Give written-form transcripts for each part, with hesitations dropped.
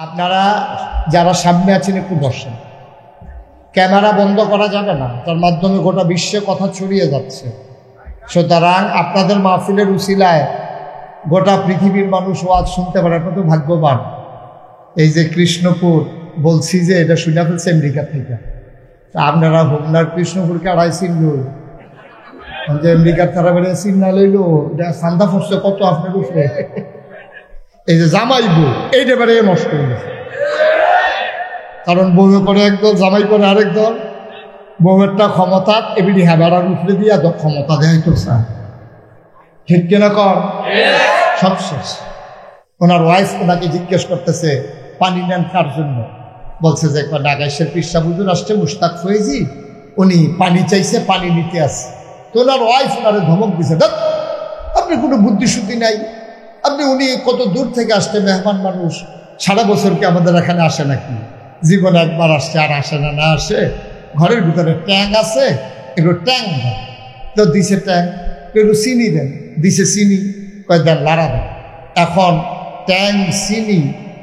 আপনারা যারা সামনে আছেন একটু বসেন। ক্যামেরা বন্ধ করা যাবে না, তার মাধ্যমে গোটা বিশ্বে কথা ছড়িয়ে যাচ্ছে। সুতরাং আপনাদের মাহফিলের উসিলায় গোটা পৃথিবীর মানুষ ওয়াজ শুনতে পারে, আপনার তো ভাগ্যবান। এই যে কৃষ্ণপুর বলছি যে এটা শুনে ফেলছে আমেরিকা থেকে, আপনারা হোমনার কৃষ্ণপুরকে আড়াই চিনল যে আমেরিকার তারা বেড়ে চিন্না লইল, এটা সান্দা ফসছে কত আপনার উপরে। এই যে জামাই বউ এইটা বেড়ে নষ্ট হয়ে গেছে, কারণ বউয়ে করে একদল, জামাই করে আরেক দল। বউয়েরটা ক্ষমতা এবিডি হ্যাঁ উপরে দিয়া ক্ষমতা দেয় তো স্যার, ঠিক কিনা কর? সব শেষ। ওনার ওয়াইফ ওনাকে জিজ্ঞেস করতেছে পানি নেন কার জন্য? বলছে যে নাগাইশের পিসা বুজুর আসছে মুশতাক ফয়েজি, উনি পানি চাইছে, পানি নিতে আসছে। তো ওনার ওয়াইফ ওনারে ধমক দিছে, দেখ আপনি কোনো বুদ্ধিশুদ্ধি নাই, উনি কত দূর থেকে আসছে, মেহমান মানুষ, সারা বছর কি আমাদের এখানে আসে নাকি? জীবনে একবার আসছে, আর আসে না। না আসে, ঘরের ভিতরে ট্যাং আছে, একটু ট্যাং দেন। তো দিছে ট্যাং, একটু চিনি দেন, দিছে চিনি, কয় দেন লাড়া দেন। এখন ট্যাং চিনি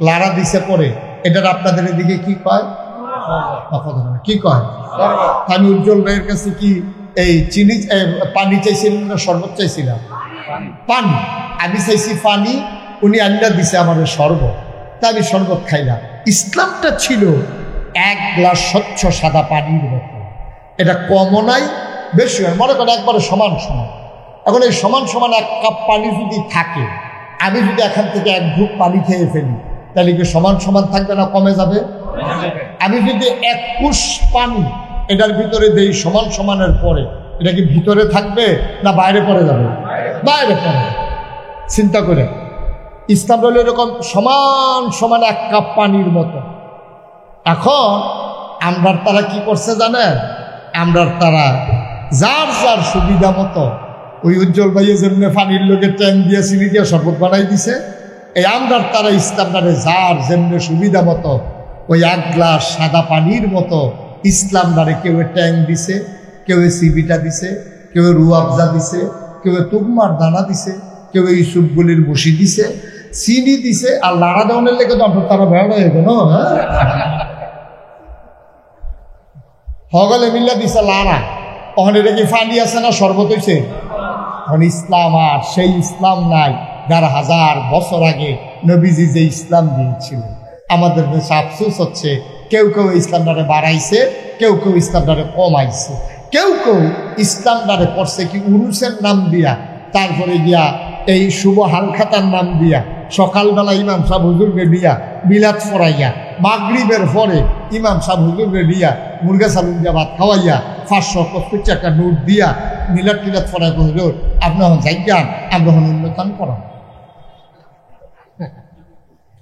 লাড়া দিছে পরে, এটার আপনাদের এদিকে কি কয়? কি কয়? আমি উজ্জ্বল ভাইয়ের কাছে কি এই চিনি পানি চাইছিলাম না শরবত চাইছিলাম? পানি। আমি চাইছি পানি, উনি আন্ডা দিছে আমাদের শরবত, তা আমি শরবত খাইলাম। ইসলামটা ছিল এক গ্লাস স্বচ্ছ সাদা পানির মতো, এটা কমও নাই বেশি হয়, মনে করেন একবারে সমান সমান। এখন এই সমান সমান এক কাপ পানি যদি থাকে, আমি যদি এখান থেকে এক ঘুট পানি খেয়ে ফেলি, তাহলে কি সমান সমান থাকবে না কমে যাবে? আমি যদি এক কুশ পানি এটার ভিতরে দেই সমান সমানের পরে, এটা কি ভিতরে থাকবে না বাইরে পড়ে যাবে? বাইরে পড়ে। চিন্তা করে, ইসলাম হলো এরকম সমান সমান এক কাপ পানির মতো। এখন আমরার তারা কি করছে জানেন? আমরার তারা যার যার সুবিধা মতো, ওই উজ্জ্বল ভাইয়ের জন্য পানির লোকের ট্যাং দিয়ে চিনি দিয়ে শরবত বানাই দিছে। এই আমরার তারা ইসলামটারে যার যেমনি সুবিধা মতো ওই এক গ্লাস সাদা পানির মতো ইসলামটারে কেউ ট্যাং দিছে, কেউ সিবিটা দিছে, কেউ রুয়াবজা দিছে, কেউ তুকমার দানা দিছে, কেউ ইসুফগুলির বসি দিছে, চিনি দিছে, আর লাড়া দেওয়ানের লেগে তো তারা ভেড়া হয়ে গেল। হগলে মিল্লা দিছে লাড়া, ওখানে এটা কি ফানি আছে না শরবত হয়েছে? এখন ইসলাম আর সেই ইসলাম নাই যার 1000 বছর আগে নবীজি যে ইসলাম দিয়েছিলেন। আমাদের দেশে আফসোস হচ্ছে, কেউ কেউ ইসলামটারে বাড়াইছে, কেউ কেউ ইসলামটারে কমাইছে, কেউ কেউ ইসলামটারে করছে কি উরুসের নাম দিয়া, তারপরে গিয়া এই শুভ হালখাতার নাম দিয়া, সকালবেলা ইমাম সাহেব হুজুরকে দিয়া বিলাত ফরাইয়া, মাগরিবের পরে ইমাম সাহেব হুজুরকে দিয়া মুরগা সালুন দিয়া ভাত খাওয়াইয়া 525 টাকা নোট দিয়া মিলাদ টিলাত ফরাই হুজুর আপনি হন যাইয়ান, আমরা হন উন্নতন করান।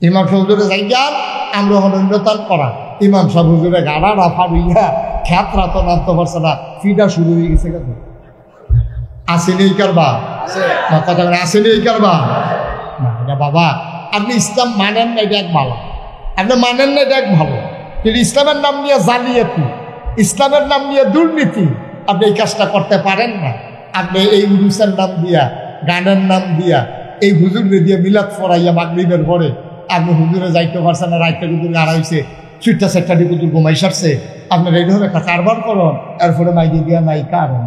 ইমাম সাহেব হুজুরে যাইয়ান, আমরা হন উন্নতন করা। ইমাম সাহেব হুজুরে গাড়া রাফা রইয়া খ্যাতরা তো নামতে পারছে না, ফিডা শুরু হয়ে গেছে। আসেনি এই কারবা, কথা বলে আসেনি এই কারবা না বাবা। আপনি ইসলাম মানেন না, এটা এক ভালো, আপনি মানেন না, এটা এক ভালো, কিন্তু ইসলামের নাম নিয়ে জালিয়াতি, ইসলামের নাম নিয়ে দুর্নীতি, আপনি এই কাজটা করতে পারেন না। আপনি এই উরুসের নাম দিয়া, গানের নাম দিয়া, এই হুজুরে দিয়ে মিলাদ ফরাইয়া মাগরিবের পরে আপনি হুজুরে যাইতে পারছেন না, রাইতে হুজুরে আড়াইছে, 6টা হুজুর ঘুমাই সারছে, আপনার এই ধরনের একটা কারবার করুন, এরপরে মাইকে দিয়া নাই কারণ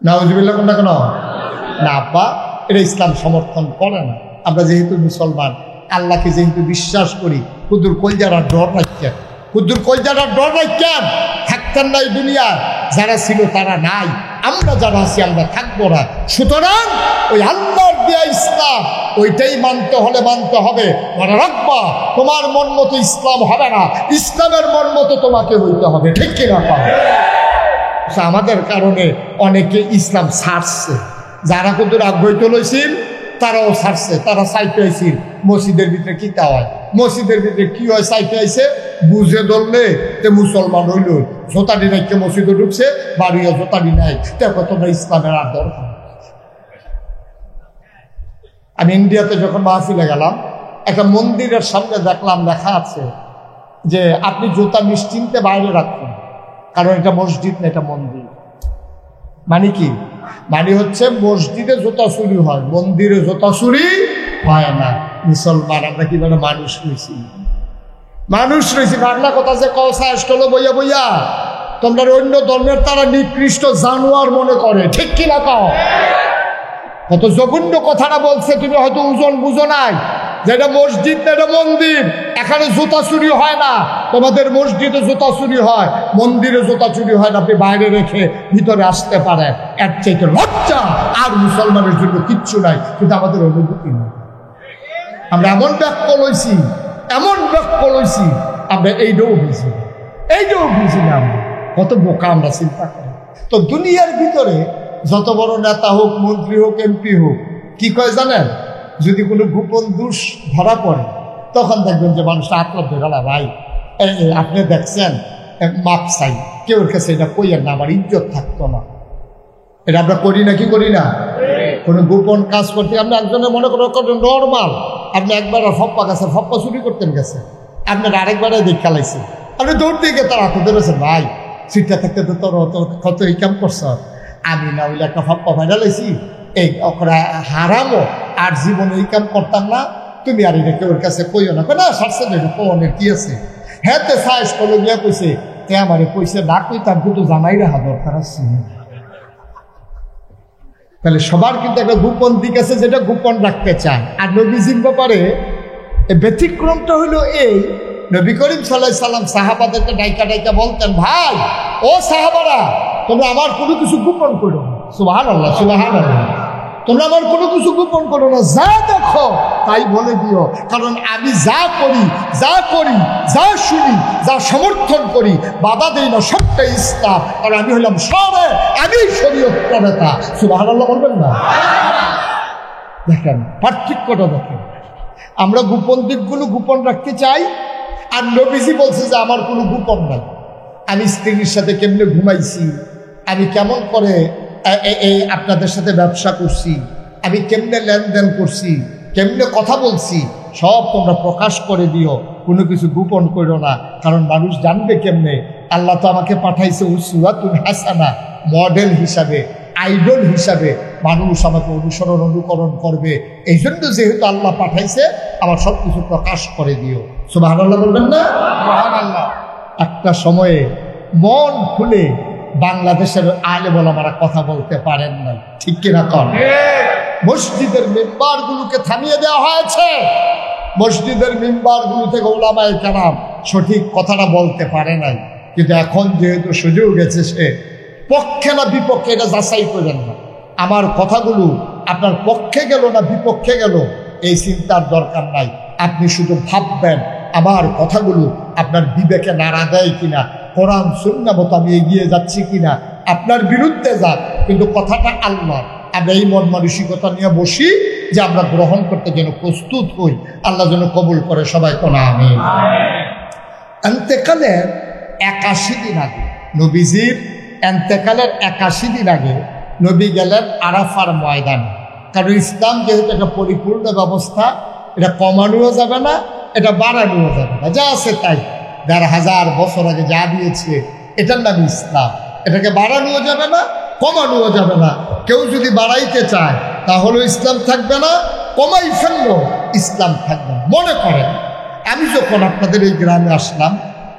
নাউজুবিল্লাহ কোনটা কেন না আব্বা, এটা ইসলাম সমর্থন করে না। আমরা যেহেতু মুসলমান, আল্লাহকে যেহেতু বিশ্বাস করি, হুজুর কলজারা ডর রাখছেন, হুজুর কলজারা ডর রাখছেন, থাকতেন না এই দুনিয়া, যারা ছিল তারা নাই, আমরা যারা আছি আমরা থাকবো না। সুতরাং ওই আল্লাহর দেয়া ইসলাম ওইটাই মানতে হলে মানতে হবে। মনে রাখবা, তোমার মন মতো ইসলাম হবে না, ইসলামের মন মতো তোমাকে হইতে হবে, ঠিক কিনা? আমাদের কারণে অনেকে ইসলাম ছাড়ছে, যারা কিন্তু আগ্রহী লইছিল তারাও ছাড়ছে, তারা চাইতে আইছিল। মসজিদের ভিতরে কি তা হয়, মসজিদের ভিতরে কি হয় চাইতে আইছে, বুঝে ধরলে তে মুসলমান হইল, জোতাডি নাইকে মসজিদে ঢুকছে, বাড়িও জোতাডি নাই, দেখো তোমরা ইসলামের আর দরকার। আমি ইন্ডিয়াতে যখন মাহফিলে গেলাম, একটা মন্দিরের সামনে দেখলাম লেখা আছে যে আপনি জুতা নিশ্চিন্তে বাইরে রাখুন, কারণ এটা মসজিদ না, এটা মন্দির। মানে কি? মানে হচ্ছে মসজিদে জুতা চুরি হয়, মন্দিরে জুতা চুরি হয় না। মুসলমান আমরা কি মানে মানুষ রয়েছি, মানুষ রয়েছি। বাংলা কথা যে কৌশা আসলো বইয়া বইয়া তোমরা অন্য ধর্মের তারা নিকৃষ্ট জানোয়ার মনে করে, ঠিক কিনা কও? কত জঘন্য কথাটা বলছে, তুমি হয়তো ওজন বুঝো নাই যে এটা মসজিদ না এটা মন্দির। এখানে জুতা চুরি হয় না, তোমাদের মসজিদে জুতা চুরি হয়, মন্দিরে জুতা চুরি হয় না। আপনি বাইরে রেখে ভিতরে আসতে পারেন, এর চাইতে লজ্জা আর মুসলমানের জন্য কিচ্ছু নাই। কিন্তু আমাদের অনুভূতি নেই, আমরা এমন ব্যাখ্যা লইছি, এমন ব্যাখ্যা লইছি, আমরা এইটাও বুঝি, এইটাও বুঝি না। আমরা কত বোকা আমরা চিন্তা করি। তো দুনিয়ার ভিতরে যত বড় নেতা হোক, মন্ত্রী হোক, এমপি হোক, কি কয় জানেন? যদি কোনো গোপন দোষ ধরা পড়ে তখন দেখবেন যে মানুষটা আত্মহত্যা ধরে গেল, ভাই আপনি দেখছেন মাপ চাই, কেউ কাছে এটা কইয়ের না, আমার ইজ্জত থাকতো না। এটা আমরা করি না, কি করি না? কোনো গোপন কাজ করতে আপনি একজনের মনে করেন নর্মাল, আপনি একবার ফপ্পা গেছেন, ফপ্পা চুরি করতেন গেছে, আপনার আরেকবারে দেখ খেলাইছে, আপনি দৌড় দিয়ে তার হাতে ধরেছেন, ভাই সিটটা থাকতে তো তোর কত এই কাম করছ, আমি না হইলে একটা ফপ্পা ভাইরালাইছি, এই ওরা হারামো আর জীবনে এই কাম করতাম না, তুমি আর এটা কেউ কাছে কইও না। না সারছে না, কোনের কি আছে? হ্যাঁ তে সাইজ করলো গিয়া কইছে, তে আমার কইছে না কইতাম, কিন্তু জামাই রাখা দরকার আছে। তাহলে সবার কিন্তু একটা গোপন দিক আছে যেটা গোপন রাখতে চায়। আর নবীজির ব্যাপারে ব্যতিক্রমটা হলো এই, নবী করিম সাল্লাল্লাহু আলাইহি সাল্লাম সাহাবাদেরকে ডাইকা ডাইকা বলতেন, ভাই ও সাহাবারা, তোমরা আমার কোনো কিছু গোপন করো না। সুবহানাল্লাহ, সুবহানাল্লাহ। তোমরা আমার কোনো কিছু গোপন করো না, যা দেখো তাই বলে দিও, কারণ আমি যা করি, যা শুনি, যা সমর্থন করি, বাধা দেই না, সবটাই ইসলাম। আর আমি হলাম সরে, আমি শরীয়ত প্রণেতা। সুবহানাল্লাহ বলবেন না? দেখেন পার্থক্যটা, দেখেন আমরা গোপন দিকগুলো গোপন রাখতে চাই, আর নবীজি বলছে যে আমার কোনো গোপন নাই। আমি স্ত্রীর সাথে কেমনে ঘুমাইছি, আমি কেমন করে এই আপনাদের সাথে ব্যবসা করছি, আমি কেমনে লেনদেন করছি, কেমনে কথা বলছি, সব তোমরা প্রকাশ করে দিও, কোনো কিছু গোপন করো না। কারণ মানুষ জানবে কেমনে? আল্লাহ তো আমাকে পাঠাইছে উসওয়াতুন হাসানা, মডেল হিসাবে, আইডল হিসাবে মানুষ আমাকে অনুকরণ করবে। এই জন্য যেহেতু আল্লাহ পাঠাইছে, আমার সব কিছু প্রকাশ করে দিও। সুবহানাল্লাহ বলবেন না? সুবহানাল্লাহ। একটা সময়ে মন খুলে বাংলাদেশের আলেম ওলামারা কথা বলতে পারেন নাই, ঠিক কিনা কন? মসজিদের মিম্বারগুলোকে থামিয়ে দেওয়া হয়েছে, মসজিদের মিম্বারগুলো থেকে ওলামায়ে কেরাম সঠিক কথাটা বলতে পারে নাই। কিন্তু এখন যেহেতু সুযোগ গেছে, সে পক্ষে না বিপক্ষে এটা যাচাই করেন না, আমার কথাগুলো আপনার পক্ষে গেল না বিপক্ষে গেল, এই চিন্তার দরকার নাই। আপনি শুধু ভাববেন আমার কথাগুলো আপনার বিবেকে নাড়া দেয় কিনা, কোরআন সুন্নাহ মতো আমি এগিয়ে যাচ্ছি কিনা। আপনার বিরুদ্ধে যাক, কিন্তু কথাটা আল্লাহ। আমরা এই মন মানসিকতা নিয়ে বসি যে আমরা গ্রহণ করতে যেন প্রস্তুত হই, আল্লাহ যেন কবুল করে। সবাই কোনা আমিন। এন্তেকালের 81 দিন আগে, নবীজির এন্তেকালের 81 দিন আগে নবী গেলেন আরাফার ময়দানে। কারণ ইসলাম যেহেতু একটা পরিপূর্ণ ব্যবস্থা, এটা কমানোও যাবে না, এটা বাড়ানোও যাবে না, যা আছে তাই ১,৫০০ বছর আগে যা দিয়েছে এটার নাম ইসলাম। এটাকে বাড়ানোও যাবে না, কমানোও যাবে না। কেউ যদি বাড়াইতে চায় তাহলে ইসলাম থাকবে না, কমাই ফেললো ইসলাম থাকবে না। মনে করেন আমি যখন আপনাদের এই গ্রামে আসলাম,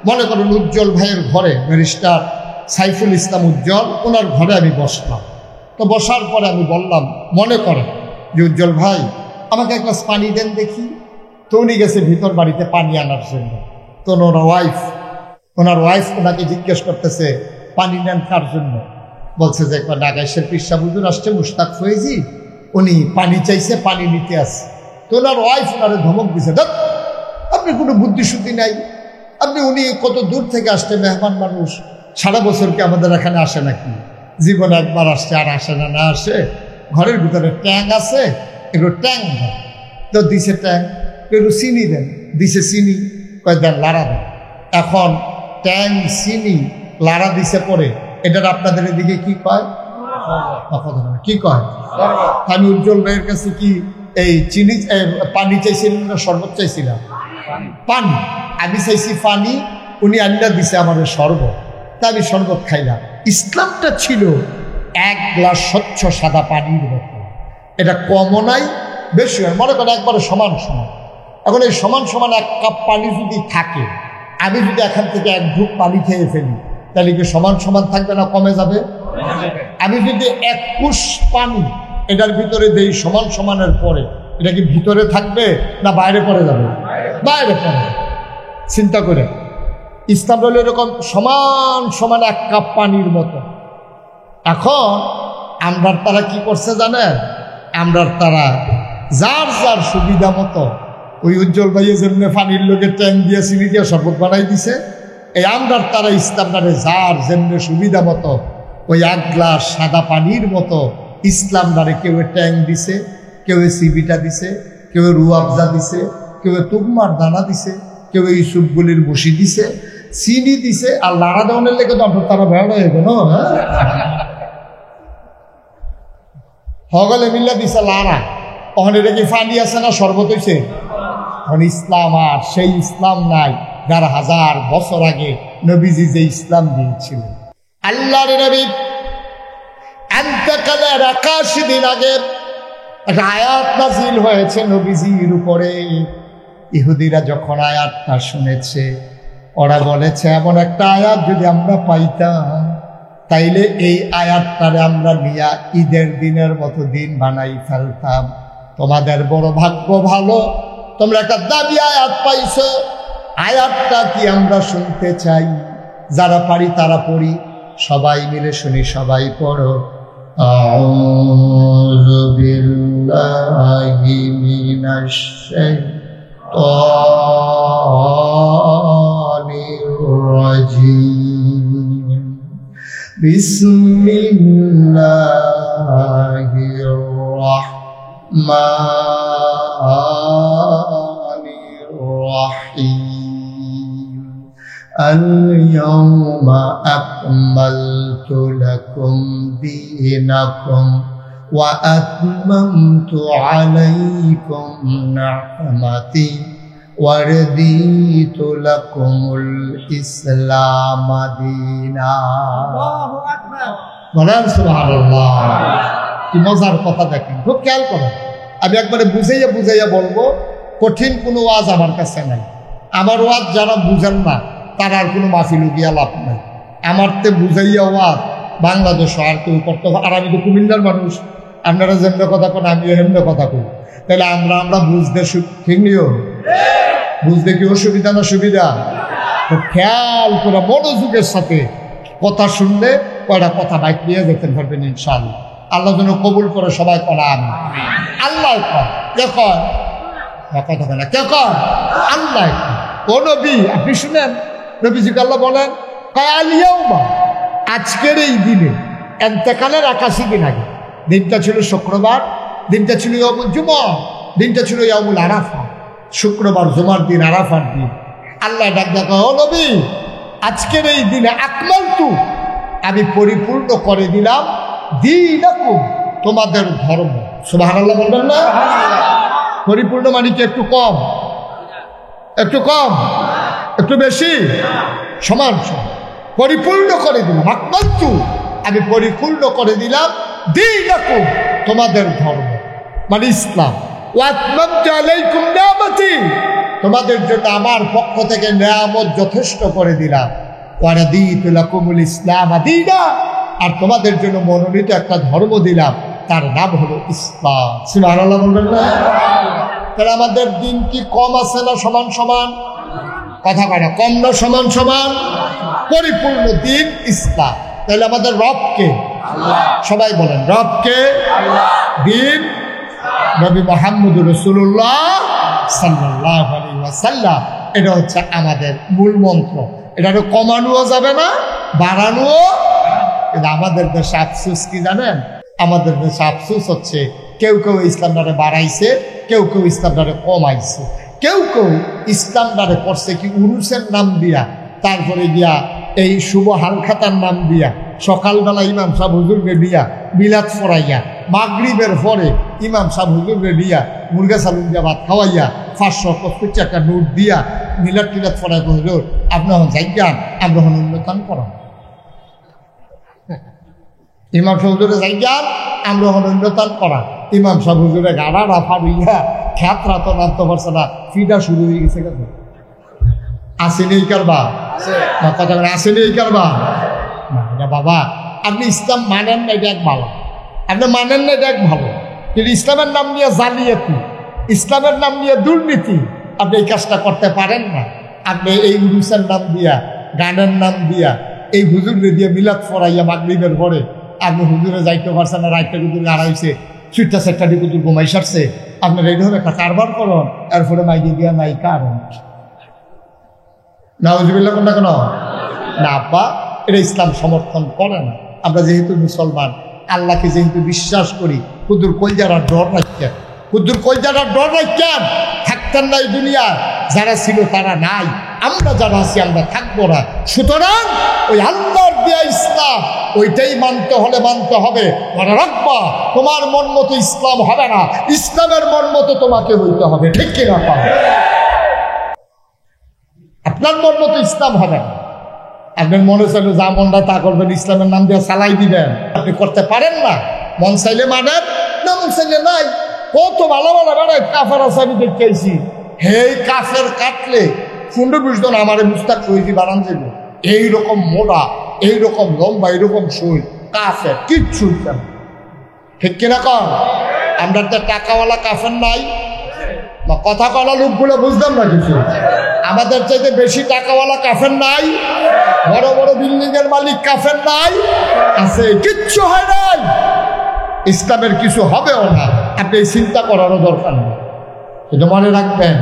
মনে করেন উজ্জ্বল ভাইয়ের ঘরে, ব্যারিস্টার সাইফুল ইসলাম উজ্জ্বল, ওনার ঘরে আমি বসলাম। তো বসার পরে আমি বললাম, মনে করেন যে উজ্জ্বল ভাই আমাকে এক গ্লাস পানি দেন দেখি। তো উনি গেছে ভিতর বাড়িতে পানি আনার জন্য। তো ওনার ওয়াইফ ওনাকে জিজ্ঞেস করতেছে, পানি নেন কার জন্য? বলছে যে নাগাইশের পিসা হুজুর আসছে, মুশতাক ফয়েজি, উনি পানি চাইছে, পানি নিতে আসছে। তো ওনার ওয়াইফ ওনারে ধমক দিছে, দেখ আপনি কোনো বুদ্ধিশুদ্ধি নাই, উনি কত দূর থেকে আসছে, মেহমান মানুষ, সারা বছর কি আমাদের এখানে আসে নাকি? জীবনে একবার আসছে, আর আসে না, না আসে। ঘরের ভিতরে ট্যাং আছে, এগুলো ট্যাং দেন। তো দিছে ট্যাং, একটু চিনি দেন, দিছে চিনি, কয় দেন লাড়া দেন। এখন ট্যাং চিনি লাড়া দিছে পরে, এটার আপনাদের এদিকে কি কয়? কি কয়? আমি উজ্জ্বল ভাইয়ের কাছে কি এই চিনি পানি চাইছিলেন না শরবত চাইছিলাম? পানি। আমি চাইছি পানি, উনি আন্ডা দিছে আমার শরবত, তা আমি শরবত খাইলাম। ইসলামটা ছিল এক গ্লাস স্বচ্ছ সাদা পানির মতো, এটা কমও নাই বেশি, মনে করেন একবারে সমান সমান। এখন এই সমান সমান 1 কাপ পানি যদি থাকে, আমি যদি এখান থেকে 1 ঢুক পানি খেয়ে ফেলি, তাহলে কি সমান সমান থাকবে না কমে যাবে? আমি যদি 1 কুশ পানি এটার ভিতরে দেই সমান সমানের পরে, এটা কি ভিতরে থাকবে না বাইরে পড়ে যাবে? বাইরে পড়ে। চিন্তা করে, ইসলাম হলো এরকম সমান সমান 1 কাপ পানির মতো। এখন আমরার তারা কি করছে জানেন? আমরার তারা যার যার সুবিধা মতো, ওই উজ্জ্বল ভাইয়ের জন্য পানির লোকে ট্যাং দিয়ে চিনি দিয়ে শরবত বানাই দিছে, এই আমরার তারা ইসলামটারে যার যেমনি সুবিধা মতো ওই 1 গ্লাস সাদা পানির মতো ইসলামটারে কেউ ট্যাং দিছে, কেউ সিবিটা দিছে, কেউ রুয়াবজা দিছে, কেউ তুকমার দানা দিছে, কেউ ইসুফগুলির বসি দিছে, চিনি দিছে, আর লাড়া দেওয়ানের লেগে তো আপনার তারা বেড়া হয়ে গেল হগলে মিল্লা দিছে লাড়া। ওখানে এটা কি পানি আছে না শরবত হয়েছে? এখন ইসলাম আর সেই ইসলাম নাই যার 1000 বছর আগে নবীজি যে ইসলাম দিয়েছিলেন। আল্লাহর নবী এতেকালের 81 দিন আগে একটা আয়াত নাযিল হয়েছে নবীজির উপরে। ইহুদিরা যখন আয়াতটা শুনেছে, ওরা বলেছে এমন একটা আয়াত যদি আমরা পাইতাম, তাইলে এই আয়াতটারে আমরা নিয়া ঈদের দিনের মতো দিন বানাই ফেলতাম। তোমাদের বড় ভাগ্য ভালো, তোমরা একটা দাবি আয়াত পাইছো। আয়াতটা কি আমরা শুনতে চাই? যারা পারি তারা পড়ি, সবাই মিলে শুনি, সবাই পড়ো। আউযু বিল্লাহি মিনাশ শাইতানির রাজীম। বিসমিল্লাহির রাহমানির রাহিম। আল-ইয়াওমা আকমালতু লাকুম দীনাকুম ওয়া আতমামতু আলাইকুম নি'মাতি ওয়া রাদিতু লাকুমুল ইসলাম দীনা। আল্লাহু আকবার। বলেন সুবহানাল্লাহ। কি মজার কথা দেখেন, খুব খেয়াল করেন। আমি একবারে বুঝাইয়া বুঝাইয়া বলবো, কঠিন কোনো ওয়াজ আমার কাছে নাই। আমার ওয়াজ যারা বুঝেন না তার আর কোনো মাহফিল গিয়া লাভ নাই। আমার তে বুঝাইয়া ওয়াজ বাংলাদেশ আর কেউ করতে। আর আমি তো কুমিল্লার মানুষ, আপনারা যেমন কথা কোন আমিও হেমনে কথা কই। তাহলে আমরা বুঝতে ঠিক নিও, বুঝতে কি অসুবিধা না সুবিধা? তো খেয়াল করে মনোযোগের সাথে কথা শুনলে কয়টা কথা বাইক নিয়ে যেতে পারবেন ইনশাআল্লাহ। আল্লাহ যেন কবুল করে সবাই করা। আমি আল্লাহ কে কয় কথা বলে, কে কয়? আল্লাহ। ও নবী আপনি শুনেন, নবীজিকে আল্লাহ বলেন কায়ালিয়াউমা, আজকের এই দিনে, এতেকালের 81 দিন আগে। দিনটা ছিল শুক্রবার, দিনটা ছিল ইয়াউমুল জুমআ, দিনটা ছিল ইয়াউমুল আরাফা। শুক্রবার, জুমার দিন, আরাফার দিন। আল্লাহ ডাক ডাক, ও নবী আজকের এই দিনে আকমালতু, আমি পরিপূর্ণ করে দিলাম দীনাকুম, তোমাদের ধর্ম। সুবহানাল্লাহ বলবেন না? পরিপূর্ণ মানে কি একটু কম, একটু কম, একটু বেশি, সমান সমান? পরিপূর্ণ করে দিলাম। আকমালতু, আমি পরিপূর্ণ করে দিলাম দীনাকুম, তোমাদের ধর্ম মানে ইসলাম। ওয়া আতমামতু আলাইকুম নি'মাতি, তোমাদের জন্য আমার পক্ষ থেকে নিয়ামত যথেষ্ট করে দিলাম। ওয়া রাদিতু লাকুমুল ইসলাম দীনা, আর তোমাদের জন্য মনোনীত একটা ধর্ম দিলাম, তার নাম হলো ইসলাম। সুবহানাল্লাহ বলবেন না? তাহলে আমাদের দিন কি কম আছে না সমান সমান? কথা কয় না, কম না সমান সমান? পরিপূর্ণ দিন ইসলাম। তাহলে আমাদের রবকে আল্লাহ, সবাই বলেন রবকে আল্লাহ, দিন নবী মুহাম্মদুর রাসূলুল্লাহ সাল্লাল্লাহু আলাইহি ওয়াসাল্লাম। এটা হচ্ছে আমাদের মূল মন্ত্র। এটা কমানোও যাবে না, বাড়ানোও। কিন্তু আমাদের দেশে আফসোস কি জানেন? আমাদের দেশে আফসোস হচ্ছে কেউ কেউ ইসলামটারে বাড়াইছে, কেউ কেউ ইসলামটারে কমাইছে। কেউ কেউ ইসলামটারে করছে কি উরুসের নাম দিয়া, তারপরে গিয়া এই শুভ হালখাতার নাম দিয়া, সকালবেলা ইমাম সাহেব হুজুরকে দিয়া মিলাদ পড়াইয়া, মাগরিবের পরে ইমাম সাহেব হুজুরকে দিয়া মুরগা সালুন দিয়া ভাত খাওয়াইয়া 525 টাকা নোট দিয়া মিলাদ টিলাদ পড়াই, হুজুর আপনি হন যাইগান, আমরা হন উন্নতন করান। ইমাম সাহেব হুজুরে যাইয়ার আমরা অন্যতান করা ইমাম সাহেব হুজুরে গাড়া রাফা রইয়া খ্যাতরা তো নামতে পারছে না, ফিটা শুরু হয়ে গেছে কেন? আসেনি এই কারবা, কথা বলে আসেনি এই কারবা না বাবা। আপনি ইসলাম মানেন না, এটা এক ভালো, আপনি মানেন না, এটা এক ভালো, কিন্তু ইসলামের নাম নিয়ে জালিয়াতি, ইসলামের নাম নিয়ে দুর্নীতি আপনি এই কাজটা করতে পারেন না। আপনি এই উরুসের নাম দিয়া, গানের নাম দিয়া, এই হুজুরে দিয়ে মিলাদ পড়াইয়া মাগরিবের পরে আপনি হুজুরে যাইতে পারছেন না, রাইটটা কুতুর আড়াইছে, সুইটটা সেটটা দিয়ে কুতুর ঘুমাই সারছে, আপনার এইভাবে একটা কারবার করুন, এরপরে মাইকে দিয়া নাই কারণ না হুজুবিল্লা কোনটা কেন না আব্বা, এটা ইসলাম সমর্থন করে না। আমরা যেহেতু মুসলমান, আল্লাহকে যেহেতু বিশ্বাস করি, হুজুর কলজারা ডর রাখতেন, হুজুর কলজারা ডর রাখতেন, থাকতেন না এই দুনিয়া, যারা ছিল তারা নাই, আমরা যারা আছি আমরা থাকবো না। সুতরাং ওই আল্লাহর দেয়া ইসলাম ওইটাই মানতে হলে মানতে হবে। মনে রাখবা, তোমার মন মতো ইসলাম হবে না, ইসলামের মন মতো তোমাকে হইতে হবে, ঠিক কিনা? আপনার মন মতো ইসলাম হবে না। আপনার মনে চাইলে যা মনটা তা করবেন, ইসলামের নাম দিয়ে চালাই দিবেন, আপনি করতে পারেন না। মন চাইলে মানেন না, মন চাইলে নাই। কত ভালো ভালো বেড়ায় কাফের আছে, আমি দেখতে আইছি, হেই কাফের কাটলে 15-20 জন আমার মুস্তাক হয়েছি বানান যাইব, এইরকম মোড়া, এইরকম লম্বা, এইরকম শরীর, কাফের কিচ্ছু না, ঠিক কিনা কন? আমরা তো টাকাওয়ালা কাফের নাই, কথা কলা লোকগুলো বুঝলাম না কিছু। আমাদের চাইতে বেশি টাকাওয়ালা কাফের নাই, বড় বড় বিল্ডিং এর মালিক কাফের নাই, আছে, কিচ্ছু হয় নাই। ইসলামের কিছু হবেও না, আপনি চিন্তা করারও দরকার নেই। কিন্তু মনে রাখবেন,